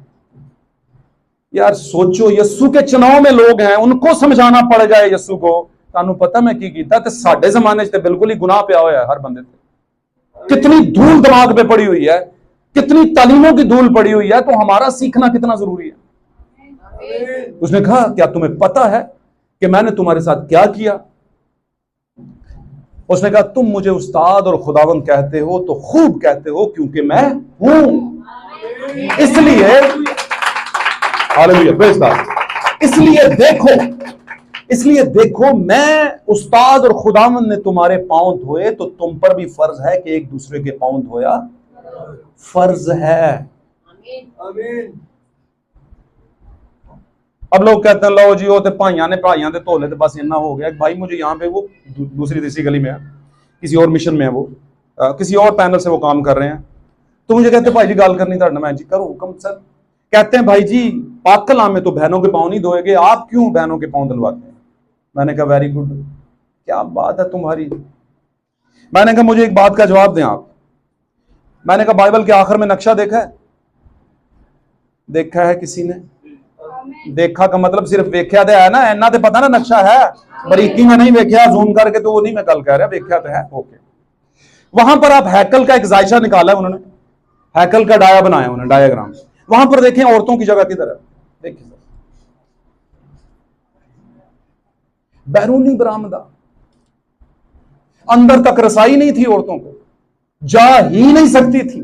यार सोचो, यस्सू के चुनाव में लोग हैं, उनको समझाना पड़ जाए यस्सू को, तानू पता मैं की कीता? ते साडे जमाने च बिल्कुल ही गुनाह पिया होया हर बंदे ते। कितनी धूल दिमाग पे पड़ी हुई है, कितनी तालीमों की धूल पड़ी हुई है, तो हमारा सीखना कितना जरूरी है। उसने कहा क्या तुम्हें पता है कि मैंने तुम्हारे साथ क्या किया? उसने कहा तुम मुझे उस्ताद और खुदावंद कहते हो तो खूब कहते हो, क्योंकि मैं हूं, इसलिए हालेलुया, प्रेज़ गॉड। इसलिए देखो मैं उस्ताद और खुदावंद ने तुम्हारे पांव धोए, तो तुम पर भी फर्ज है कि एक दूसरे के पांव धोया फर्ज है। आमीन। अब लोग कहते हैं लो जी वो भाइयों ने धोले तो बस इतना हो गया। भाई मुझे यहाँ पे वो दूसरी तीसरी गली में है, किसी और मिशन में है, वो किसी और पैनल से वो काम कर रहे हैं, तो मुझे कहते हैं भाई जी गाल करनी था, मैं जी करो हुक्म सर। कहते हैं भाई जी पाक कलाम में तो बहनों के पांव नहीं धोएगे, आप क्यों बहनों के पांव धुलवाते हैं? मैंने कहा वेरी गुड, क्या बात है तुम्हारी। मैंने कहा मुझे एक बात का जवाब दें आप। मैंने कहा बाइबल के आखिर में नक्शा देखा है? देखा है किसी ने? देखा का मतलब सिर्फ वेख्या तो है ना, इन्ना तो पता ना नक्शा है, बरीकी में नहीं वेख्या जूम करके, तो वो नहीं मैं कल कह रहा, वेख्या तो है। ओके, वहां पर आप हैकल का एक जायशा निकाला है उन्होंने, हैकल का डाया बनाया उन्होंने, डायग्राम। वहां पर देखें औरतों की जगह किधर है, देखिए बैरूनी बरामदा, अंदर तक रसाई नहीं थी, औरतों को जा ही नहीं सकती थी।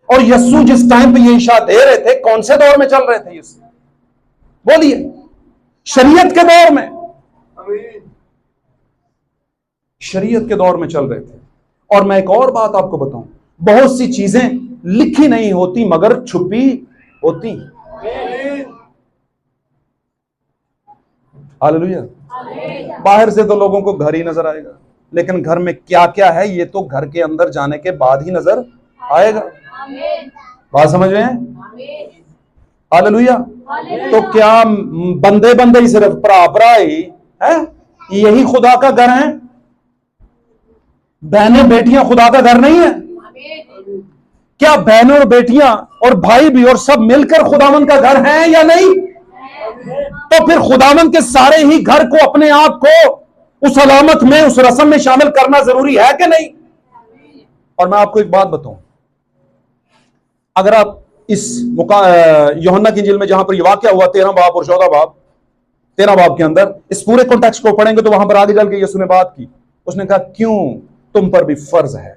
और यस्सु जिस टाइम पे ये इशा दे रहे थे, कौन से दौर में चल रहे थे यस्सु? बोलिए, शरीयत के दौर में, शरीयत के दौर में चल रहे थे। और मैं एक और बात आपको बताऊं, बहुत सी चीजें लिखी नहीं होती मगर छुपी होती। हालेलुया। बाहर से तो लोगों को घर ही नजर आएगा, लेकिन घर में क्या क्या है ये तो घर के अंदर जाने के बाद ही नजर आएगा। बात समझ रहे हैं? हालेलुया। तो क्या बंदे बंदे ही सिर्फ भरा ही है, यही खुदा का घर है? बहनें बेटियां खुदा का घर नहीं है? क्या बहनों और बेटियां और भाई भी और सब मिलकर खुदावन का घर है या नहीं? तो फिर खुदावन के सारे ही घर को, अपने आप को उस अलामत में, उस रस्म में शामिल करना जरूरी है कि नहीं? और मैं आपको एक बात बताऊं, अगर आप इस यूहन्ना की इंजील में जहां पर यह वाकया हुआ 13 बाब और 14 बाब, 13 बाब के अंदर इस पूरे कॉन्टेक्स्ट को पढ़ेंगे तो वहां पर आगे चल के यीशु ने बात की। उसने कहा क्यों तुम पर भी फर्ज है।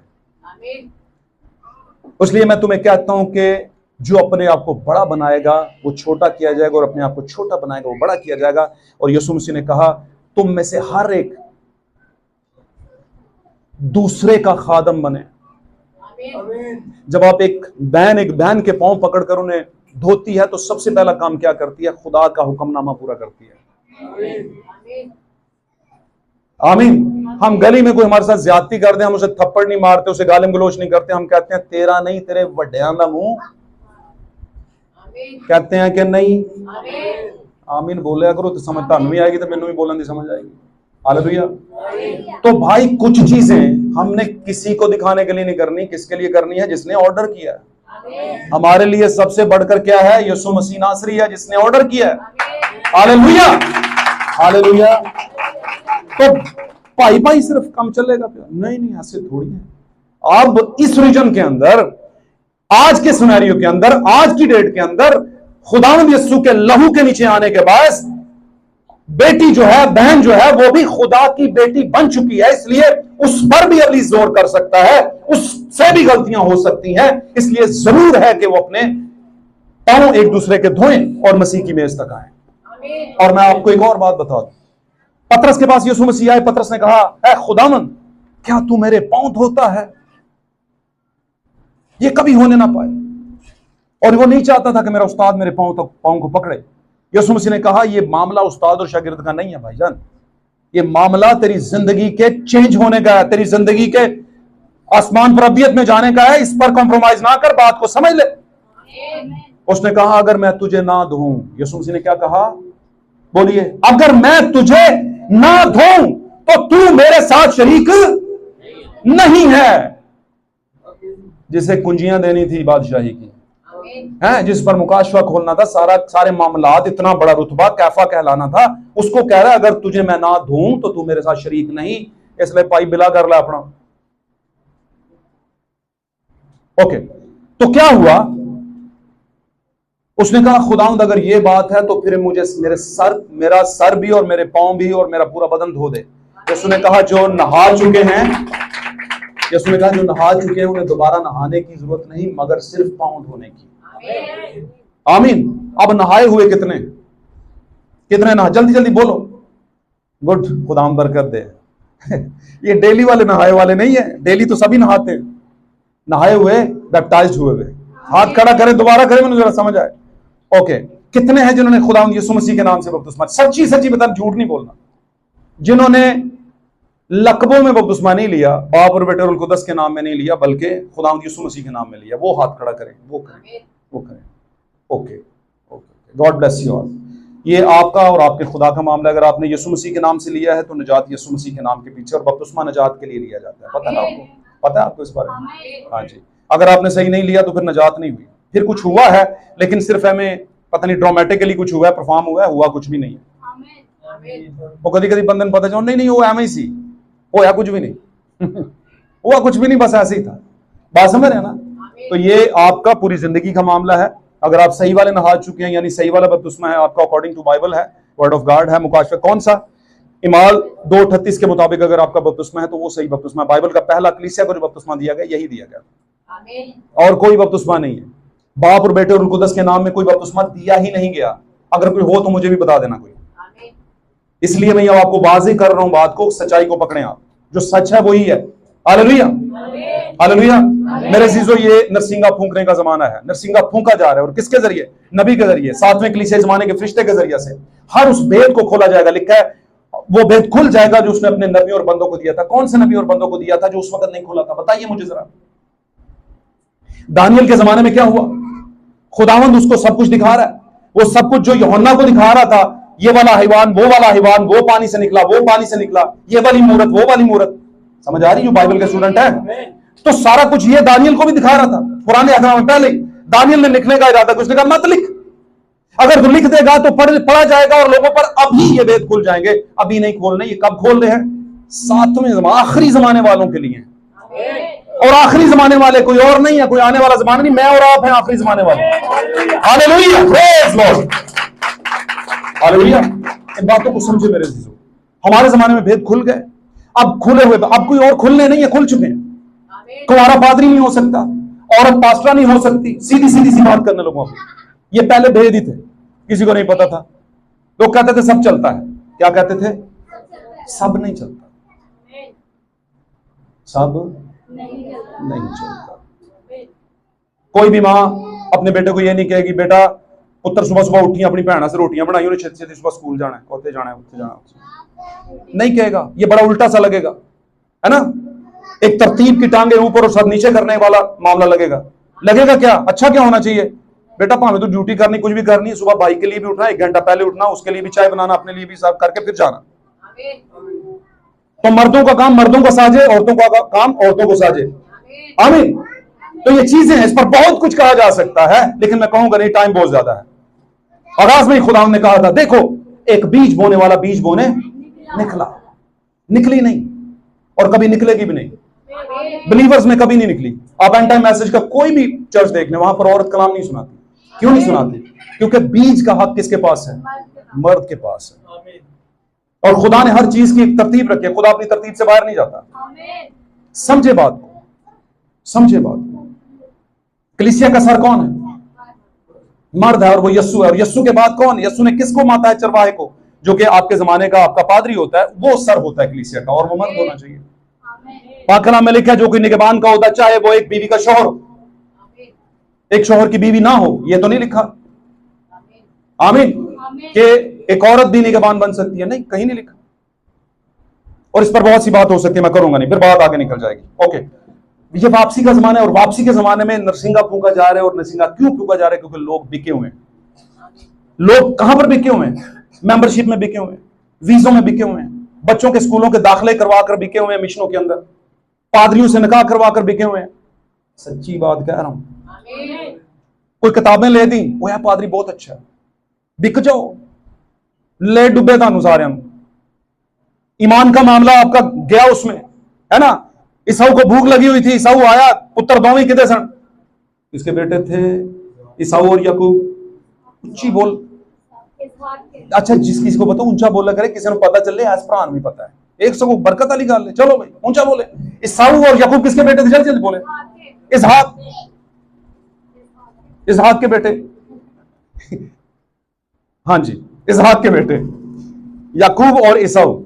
इसलिए मैं तुम्हें कहता हूं कि जो अपने आप को बड़ा बनाएगा वो छोटा किया जाएगा, और अपने आप को छोटा बनाएगा वो बड़ा किया जाएगा। और यीशु मसीह ने कहा तुम में से हर एक दूसरे का खादम बने। जब आप एक बहन के पांव पकड़कर उन्हें धोती है तो सबसे पहला काम क्या करती है? खुदा का हुक्मनामा पूरा करती है। आमीन। हम गली में कोई हमारे साथ ज्यादती कर दे, हम उसे थप्पड़ नहीं मारते, उसे गालिम गलोच नहीं करते, हम कहते हैं तेरा नहीं तेरे वड्डियां दा मुंह, कहते हैं कि नहीं। आमीन बोलिया करो तो समझ तानू भी आएगी, तो मैनू भी बोलने की समझ आएगी। हालेलुया। तो भाई कुछ चीजें हमने किसी को दिखाने के लिए नहीं करनी, किसके लिए करनी है? जिसने ऑर्डर किया है। हमारे लिए सबसे बढ़कर क्या है? यीशु मसीह नासरी है जिसने ऑर्डर किया है। Hallelujah, hallelujah. तो भाई भाई सिर्फ काम चलेगा? नहीं नहीं, ऐसे थोड़ी है। अब इस रीजन के अंदर, आज के सिनेरियो के अंदर, आज की डेट के अंदर खुदावंद यीशु के लहू के नीचे आने के बाद बेटी जो है, बहन जो है, वो भी खुदा की बेटी बन चुकी है। इसलिए उस पर भी अभी जोर कर सकता है, उससे भी गलतियां हो सकती हैं। इसलिए जरूर है कि वो अपने पांव एक दूसरे के धोएं और मसीह की मेज तक आए। और मैं आपको एक और बात बता दूं, पतरस के पास यीशु मसीह आए, पतरस ने कहा ऐ खुदावंद, क्या तू मेरे पांव धोता है? ये कभी होने ना पाए। और वो नहीं चाहता था कि मेरा उस्ताद मेरे पांव को पकड़े। यीशु मसीह ने कहा यह मामला उस्ताद और शागिर्द का नहीं है भाईजान, ये मामला तेरी जिंदगी के चेंज होने का है, तेरी जिंदगी के आसमान पर अबियत में जाने का है। इस पर कॉम्प्रोमाइज ना कर, बात को समझ ले। उसने कहा अगर मैं तुझे ना धोऊं, यीशु मसीह ने क्या कहा? बोलिए, अगर मैं तुझे ना धोऊं तो तू मेरे साथ शरीक नहीं है। जिसे कुंजियां देनी थी बादशाही की, है जिस पर मुकाशवा खोलना था, सारे मामलात, इतना बड़ा रुतबा, कैफा कहलाना था, उसको कह रहा है अगर तुझे मैं ना धोऊं तो तू मेरे साथ शरीक नहीं, इसलिए पाई बिला कर ला अपना। ओके, तो क्या हुआ? उसने कहा खुदावंद अगर ये बात है तो फिर मुझे मेरा सर भी और मेरे पांव भी और मेरा पूरा बदन धो दे। यीशु ने कहा जो नहा चुके हैं, यीशु ने कहा जो नहा चुके हैं उन्हें दोबारा नहाने की जरूरत नहीं, मगर सिर्फ पांव धोने की। आमीन। अब नहाए हुए कितने नहा? जल्दी जल्दी बोलो। गुड, खुदाम बरकत दे। ये डेली वाले नहाए वाले नहीं है, डेली तो सभी नहाते हैं। नहाए हुए, बैप्टाइज्ड हुए हुए, हाथ खड़ा करें, दोबारा करें, मुझे जरा समझ आए। ओके, कितने हैं जिन्होंने खुदावंद यीशु मसीह के नाम से बपतिस्मा? सच्ची सच्ची बता, झूठ नहीं बोलना। जिन्होंने लकबों में बपतिस्मा नहीं लिया, बाप और बेटे और कुदस के नाम में नहीं लिया, बल्कि खुदावंद यीशु मसीह के नाम में लिया, वो हाथ खड़ा करें, वो करें। Okay, God bless you all. ये आपका और आपके खुदा का मामला। अगर आपने यीशु मसीह के नाम से लिया है तो निजात यीशु मसीह के नाम के पीछे, और बपतिस्मा निजात के लिए लिया जाता है। पता है ना आपको? पता है आपको इस बारे में? हाँ जी। अगर आपने सही नहीं लिया तो फिर निजात नहीं हुई, फिर कुछ हुआ है, लेकिन सिर्फ हमें पता नहीं ड्रामेटिकली कुछ हुआ है, परफॉर्म हुआ है, हुआ कुछ भी नहीं है। वो कभी कभी बंधन पता चलो नहीं वो एम सी होया कुछ भी नहीं हुआ कुछ भी नहीं, बस ऐसे ही था। बात समझ रहे हैं ना? तो ये आपका पूरी जिंदगी का मामला है। अगर आप सही वाले नहा चुके हैं, यानी सही वाला बपतिस्मा है आपका, अकॉर्डिंग टू बाइबल है, वर्ड ऑफ गॉड है, मुकाशवा कौन सा? इमाल 2:38 के मुताबिक अगर आपका बपतिस्मा है तो वो सही बपतिस्मा। बाइबल का पहला कलीसिया को जो बपतिस्मा दिया गया यही दिया गया, और कोई बपतिस्मा नहीं है। बाप और बेटे और रूह कुदस के नाम में कोई बपतिस्मा दिया ही नहीं गया। अगर कोई हो तो मुझे भी बता देना कोई। इसलिए मैं आपको वाज़ेह कर रहा हूं बात को, सच्चाई को पकड़े आप, जो सच है वही है। Hallelujah, hallelujah. मेरे अजीजों, ये नरसिंगा फूंकने का जमाना है। नरसिंगा फूंका जा रहा है, और किसके जरिए? नबी के जरिए, 7वें कलीसिया जमाने के फरिश्ते के जरिए से। हर उस भेद को खोला जाएगा। लिखा है वो भेद खुल जाएगा जो उसने अपने नबी और बंदों को दिया था। कौन से नबी और बंदों को दिया था जो उस वक्त नहीं खुला था? बताइए मुझे जरा। दानियल के जमाने में क्या हुआ? खुदावंद उसको सब कुछ दिखा रहा है। वो सब कुछ जो यूहन्ना को दिखा रहा था, ये वाला हैवान, वो वाला हैवान, वो पानी से निकला, वो पानी से निकला, ये वाली मूरत, वो वाली मूरत। समझ आ रही? जो बाइबल के स्टूडेंट है, तो सारा कुछ ये दानियल को भी दिखा रहा था। पुराने अहकाम में पहले दानियल ने लिखने का इरादा, उसने कहा मत लिख, अगर तू लिख देगा तो पढ़ा जाएगा और लोगों पर अभी ये वेद खुल जाएंगे। अभी नहीं खोलने, ये कब खोल रहे हैं? 7वें आखिरी जमाने वालों के लिए। और आखिरी जमाने वाले कोई और नहीं है, कोई आने वाला जमाना नहीं। मैं और आप हैं आखिरी जमाने वाले। Hallelujah, praise Lord, hallelujah. इन बातों को समझे मेरे अजीजों। हमारे जमाने में भेद खुल गए, अब खुले हुए, अब कोई और खुलने नहीं है, खुल चुके हैं। कुंवारा पादरी नहीं हो सकता, औरत पास्टरा नहीं हो सकती, सीधी सीधी सी बात करने लोगों की। ये पहले भेद ही थे, किसी को नहीं पता था। लोग कहते थे सब चलता है। क्या कहते थे? सब नहीं चलता, सब नहीं चलता। कोई भी मां अपने बेटे को ये नहीं कहेगी बेटा पुत्र सुबह सुबह उठी अपनी भैन से रोटियां बनाई और छेती छेती सुबह स्कूल जाना है, उत्थे जाना है, उत्थे जाना है। नहीं कहेगा, ये बड़ा उल्टा सा लगेगा, है ना। एक तरतीब की टांगे ऊपर और सर नीचे करने वाला मामला लगेगा। लगेगा क्या? अच्छा क्या होना चाहिए? बेटा भावे तो ड्यूटी करनी, कुछ भी करनी, सुबह भाई के लिए भी उठना, 1 घंटा पहले उठना, उसके लिए भी चाय बनाना, अपने लिए भी सब करके फिर जाना। तो मर्दों का काम मर्दों को साजे, औरतों का काम औरतों को साजे। आमीन। तो ये चीजें हैं, इस पर बहुत कुछ कहा जा सकता है, लेकिन मैं कहूंगा नहीं, टाइम बहुत ज्यादा है। आगाज में खुदा ने कहा था देखो एक बीज बोने वाला बीज बोने निकला, निकली नहीं और कभी निकलेगी भी नहीं। बिलीवर्स में कभी नहीं निकली। आप एंड टाइम मैसेज का कोई भी चर्च देखने, वहां पर औरत कलाम नहीं सुनाती। क्यों नहीं सुनाती? क्योंकि बीज का हक किसके पास है? मर्द के पास है। और खुदा ने हर चीज की एक तरतीब रखी है, खुदा अपनी तरतीब से बाहर नहीं जाता। समझे बात को, समझे बात को। कलीसिया का सर कौन है? मर्द है, और वो यस्सु है। और यस्सु के बाद कौन? यस्सु ने किसको माता है? चरवाहे को, जो कि आपके जमाने का आपका पादरी होता है, वो सर होता है कलीसिया का, और वो मर्द होना चाहिए। पाक कलाम में लिखा है जो कोई निगहबान का होता चाहे वो एक बीवी का शौहर हो, एक शौहर की बीवी ना हो। ये तो नहीं लिखा, आमीन, कि एक औरत भी निगहबान बन सकती है, नहीं, कहीं नहीं लिखा। और इस पर बहुत सी बात हो सकती है, मैं करूंगा नहीं, फिर बात आगे निकल जाएगी। ओके, ये वापसी का जमाना है, और वापसी के जमाने में नरसिंगा फूका जा रहा है। और नरसिंगा क्यों फूका जा रहा है? क्योंकि लोग बिके हुए हैं। लोग कहां पर बिके हुए हैं? मेंबरशिप में बिके हुए हैं, वीजों में बिके हुए हैं, बच्चों के स्कूलों के दाखिले करवा कर बिके हुए हैं, मिशनों के अंदर पादरियों से निकाह करवा कर बिके हुए हैं। सच्ची बात कह रहा हूं। कोई किताबें ले दी, वो यार पादरी बहुत अच्छा है, बिक जाओ, ले डुबे थानू सारे। ईमान का मामला आपका गया उसमें, है ना। ईसाऊ को भूख लगी हुई थी, ईसाऊ आया, पुत्र दोवें किधे सन? इसके बेटे थे ईसाऊ और याकूब। ऊंची बोल, अच्छा जिस किसी को पता ऊंचा बोला करे, किसी को पता चले, आसमान भी पता है, एक सौ बरकत वाली गाल है। चलो भाई ऊंचा बोले। ईसाऊ और याकूब किसके बेटे थे? जल्दी जल्दी बोले। इसहाक, इसहाक के बेटे। हाँ जी, इसहाक के बेटे याकूब और ईसाऊ।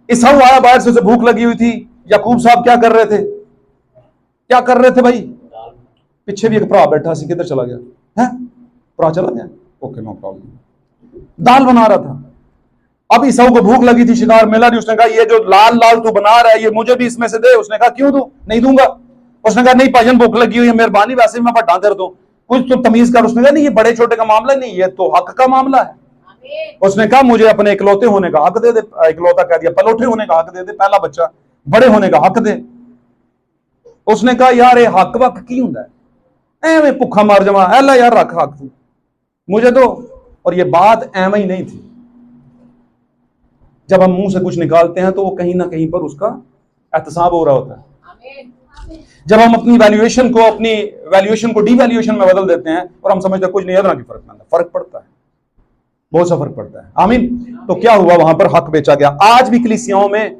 ईसाऊ आया बाहर से, उसे भूख लगी हुई थी। याकूब साहब क्या कर रहे थे? क्या कर रहे थे भाई? पीछे भी एक भरा बैठा सी, किधर चला गया है? भरा चला गया, ओके नो प्रॉब्लम। दाल बना रहा था। अब ईसाऊ को भूख लगी थी, शिकार मिला नहीं। उसने कहा ये जो लाल लाल तू बना रहा है, ये मुझे भी इसमें से दे। उसने कहा क्यों दूं? नहीं दूंगा। उसने कहा नहीं भाईजान भूख लगी हुई है, मेहरबानी, वैसे भी मैं बड़ा दे दूं, कुछ तो तमीज कर। उसने कहा नहीं ये बड़े छोटे का मामला नहीं, ये तो हक का मामला है। उसने कहा मुझे अपने इकलौते होने का हक दे दे। इकलौता कह दिया, पलौठे होने का हक दे दे, पहला बच्चा, बड़े होने का हक दे। उसने कहा यार ये हक वक की हुंदा है, एवें भुखा मार जावा, ऐला यार रख हक तू मुझे तो। और ये बात एवं ही नहीं थी। जब हम मुंह से कुछ निकालते हैं तो वो कहीं ना कहीं पर उसका एहतसाब हो रहा होता है। जब हम अपनी वैल्यूएशन को डिवैल्यूएशन में बदल देते हैं और हम समझते हैं कुछ नहीं, अदना की फर्क पड़ता है, बहुत सा फर्क पड़ता है। आमीन। तो क्या हुआ? वहां पर हक बेचा गया। आज भी कलीसियाओं में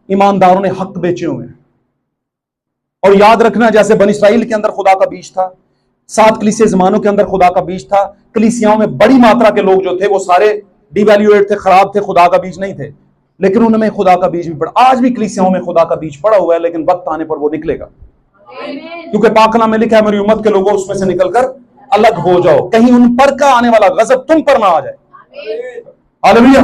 ईमानदारों ने हक बेचे हुए हैं। और याद रखना, जैसे बनी इस्राइल के अंदर खुदा का बीज था, 7 कलीसिया जमानों के अंदर खुदा का बीज था। कलीसियाओं में बड़ी मात्रा के लोग जो थे वो सारे डिवैल्यूएट थे, खराब थे, खुदा का बीज नहीं थे, लेकिन उनमें खुदा का बीज भी पड़ा। आज भी कलीसियाओं में खुदा का बीज पड़ा हुआ है, लेकिन वक्त आने पर वो निकलेगा। क्योंकि पाक कलाम में लिखा है मेरी उम्मत के लोगों उसमें से निकलकर अलग हो जाओ, कहीं उन पर का आने वाला गजब तुम पर ना आ जाए। हालेलुया।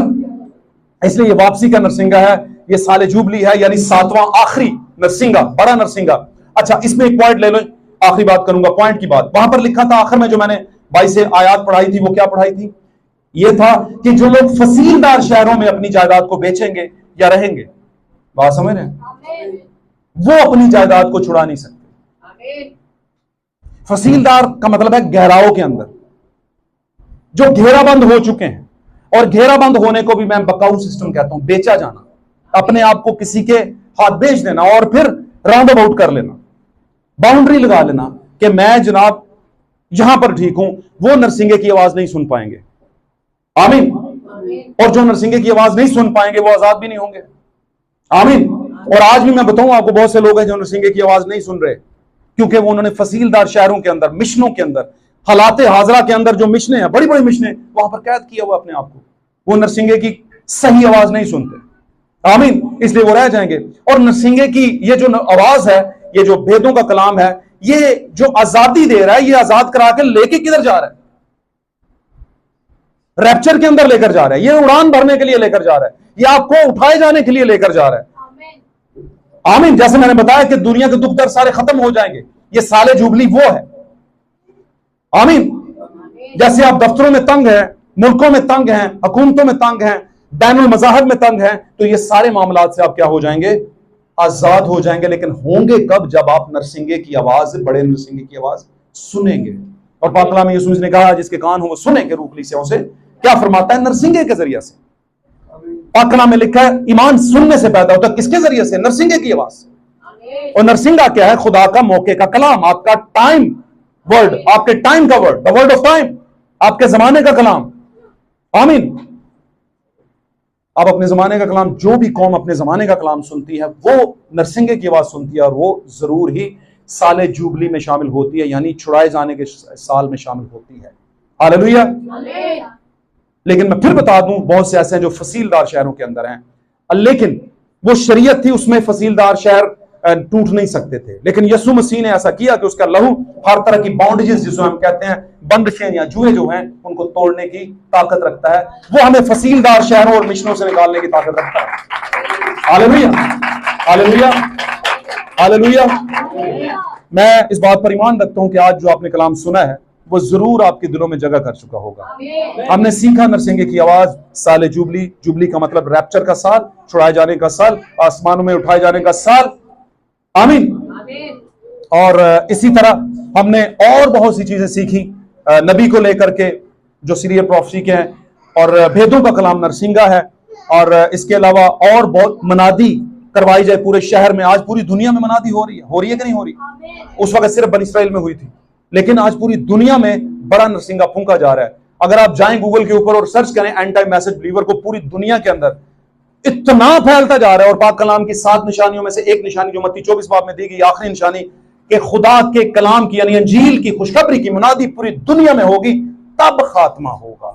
इसलिए ये वापसी का नरसिंगा है, ये साले जुबली है, यानी 7वां आखिरी नरसिंगा, बड़ा नरसिंगा। अच्छा, इसमें एक पॉइंट ले लो, आखिरी बात करूंगा, पॉइंट की बात। वहां पर लिखा था आखिर में, जो मैंने 22 आयत पढ़ाई थी, वो क्या पढ़ाई थी? ये था कि जो लोग फसीलदार शहरों में अपनी जायदाद को बेचेंगे या रहेंगे, बात समझ रहे हैं, वो अपनी जायदाद को छुड़ा नहीं सकते। फसीलदार का मतलब है गहराओं के अंदर, जो घेराबंद हो चुके हैं। और घेराबंद होने को भी मैं बकाऊ सिस्टम कहता हूं, बेचा जाना, अपने आप को किसी के हाथ बेच देना और फिर राउंड अबाउट कर लेना, बाउंड्री लगा लेना कि मैं जनाब यहां पर ठीक हूं। वो नरसिंगे की आवाज नहीं सुन पाएंगे। आमीन। और जो नरसिंगे की आवाज नहीं सुन पाएंगे वो आजाद भी नहीं होंगे। आमीन। और आज भी मैं बताऊं आपको, बहुत से लोग हैं जो नरसिंगे की आवाज नहीं सुन रहे, क्योंकि वो उन्होंने फसीलदार शहरों के अंदर, मिशनों के अंदर, हालात हाजरा के अंदर जो मिशनें हैं, बड़ी बड़ी मिशनें, वहां पर कैद किया हुआ अपने आप को। वो नरसिंगे की सही आवाज नहीं सुनते, आमीन, इसलिए वो रह जाएंगे। और नरसिंगे की ये जो आवाज है, ये जो भेदों का कलाम है, ये जो आजादी दे रहा है, ये आजाद करा के लेके किधर जा रहा है? रैप्चर के अंदर लेकर जा रहा है, ये उड़ान भरने के लिए लेकर जा रहा है, ये आपको उठाए जाने के लिए लेकर जा रहा है। आमीन। जैसे मैंने बताया कि दुनिया के दुख दर्द सारे खत्म हो जाएंगे, ये साले जुबली वो है। आमीन। जैसे आप दफ्तरों में तंग हैं, मुल्कों में तंग हैं, हुकूमतों में तंग हैं, बैनुल मज़ाहिब में तंग हैं, तो ये सारे मामलात से आप क्या हो जाएंगे? आजाद हो जाएंगे। लेकिन होंगे कब? जब आप नरसिंगे की आवाज, बड़े नरसिंगे की आवाज सुनेंगे। और पाक कलाम में यीशु ने कहा, जिसके कान हो वो सुने के रूह कलीसियाओं से क्या फरमाता है? नरसिंगे के जरिए से। पाक कलाम में लिखा है, ईमान सुनने से पैदा होता है। किसके जरिए से? नरसिंगे की आवाज। और नरसिंगा क्या है? खुदा का मौके का कलाम, आपका टाइम वर्ड, आपके टाइम का word, the word of time, आपके जमाने का कलाम। आमीन। आप अपने जमाने का कलाम, जो भी कौम अपने जमाने का कलाम सुनती है, वो नरसिंगे की आवाज सुनती है, और वो जरूर ही साले जुबली में शामिल होती है, यानी छुड़ाए जाने के साल में शामिल होती है। हालेलुया। लेकिन मैं फिर बता दूं, बहुत से ऐसे हैं जो फसीलदार शहरों के अंदर हैं, लेकिन वो शरीयत थी, उसमें फसीलदार शहर टूट नहीं सकते थे। लेकिन यीशु मसीह ने ऐसा किया कि उसका लहू हर तरह की बाउंडेजेस, जिसको हम कहते हैं बंदिशें या जुए जो हैं, उनको तोड़ने की ताकत रखता है। वो हमें फसीलदार शहरों और मिशनों से निकालने की ताकत रखता है। Hallelujah, hallelujah, hallelujah. मैं इस बात पर ईमान रखता हूं कि आज जो आपने कलाम सुना है, वो जरूर आपके दिलों में जगह कर चुका होगा। हमने सीखा नरसिंगे की आवाज, साले जुबली, जुबली का मतलब रैप्चर का साल, छुड़ाए जाने का साल, आसमानों में उठाए जाने का साल। आमीन। और इसी तरह हमने और बहुत सी चीजें सीखी नबी को लेकर के, जो सीरियल प्रोफेसी के हैं, और भेदों का कलाम नरसिंगा है। और इसके अलावा और बहुत मनादी करवाई जाए पूरे शहर में। आज पूरी दुनिया में मनादी हो रही है कि नहीं हो रही? उस वक्त सिर्फ बनी इस्राइल में हुई थी, लेकिन आज पूरी दुनिया में बड़ा नरसिंगा फूंका जा रहा है। अगर आप जाएं गूगल के ऊपर और सर्च करें एंड टाइम मैसेज बिलीवर को, पूरी दुनिया के अंदर इतना फैलता जा रहा है। और पाक कलाम की 7 निशानियों में से एक निशानी जो मत्ती 24 बाब में दी गई, आखिरी निशानी, कि खुदा के कलाम की यानी अंजील की खुशखबरी की मुनादी पूरी दुनिया में होगी, तब खात्मा होगा।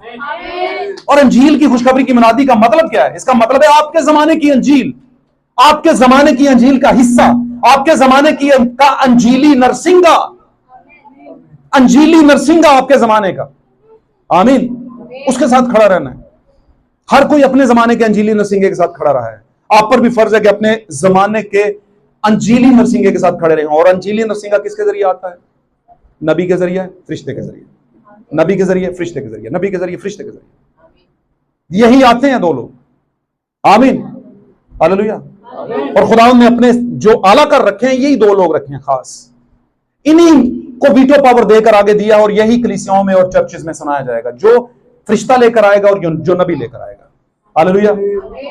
और अंजील की खुशखबरी की मुनादी का मतलब क्या है? इसका मतलब है आपके जमाने की अंजील, आपके जमाने की अंजील का हिस्सा, आपके जमाने की का अंजीली नरसिंगा, अंजीली नरसिंगा आपके जमाने का। आमीन। उसके साथ खड़ा रहना है। हर कोई अपने जमाने के अंजीली नरसिंगे के साथ खड़ा रहा है। आप पर भी फर्ज है कि अपने जमाने के अंजीली नरसिंगे के साथ खड़े रहें। और अंजीली नरसिंगा किसके जरिए आता है? नबी के जरिए, फरिश्ते के जरिए, नबी के जरिए, फरिश्ते के जरिए, नबी के जरिए, फरिश्ते के जरिए। यही आते हैं दो लोग। आमीन, हालेलुया। और खुदा ने अपने जो आला कर रखे हैं, यही दो लोग रखे हैं खास। इन्हीं को वीटो पावर देकर आगे दिया, और यही कलीसियाओं में और चर्चेस में सुनाया जाएगा, जो फरिश्ता लेकर आएगा और जो नबी लेकर आएगा। हालेलुया।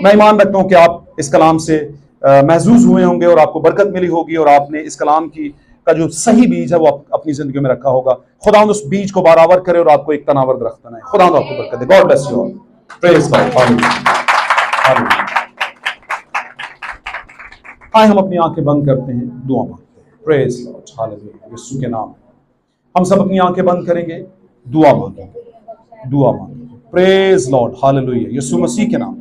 मैं ईमान रखता हूं कि आप इस कलाम से महसूस हुए होंगे और आपको बरकत मिली होगी, और आपने इस कलाम की का जो सही बीज है वो अपनी जिंदगी में रखा होगा। खुदा उस बीज को बराबर करे और आपको एक तनावर दरख्त बनाए। खुदा आपको बरकत दे। God bless you all. Praise God. Hallelujah. आए हम अपनी आंखें बंद करते हैं, दुआ मांगते हैं। Praise Lord, hallelujah. यीशु के नाम हम सब अपनी आंखें बंद करेंगे, दुआ मांगेंगे, दुआ मांगेंगे। Praise Lord, hallelujah. Yeshu Masih के नाम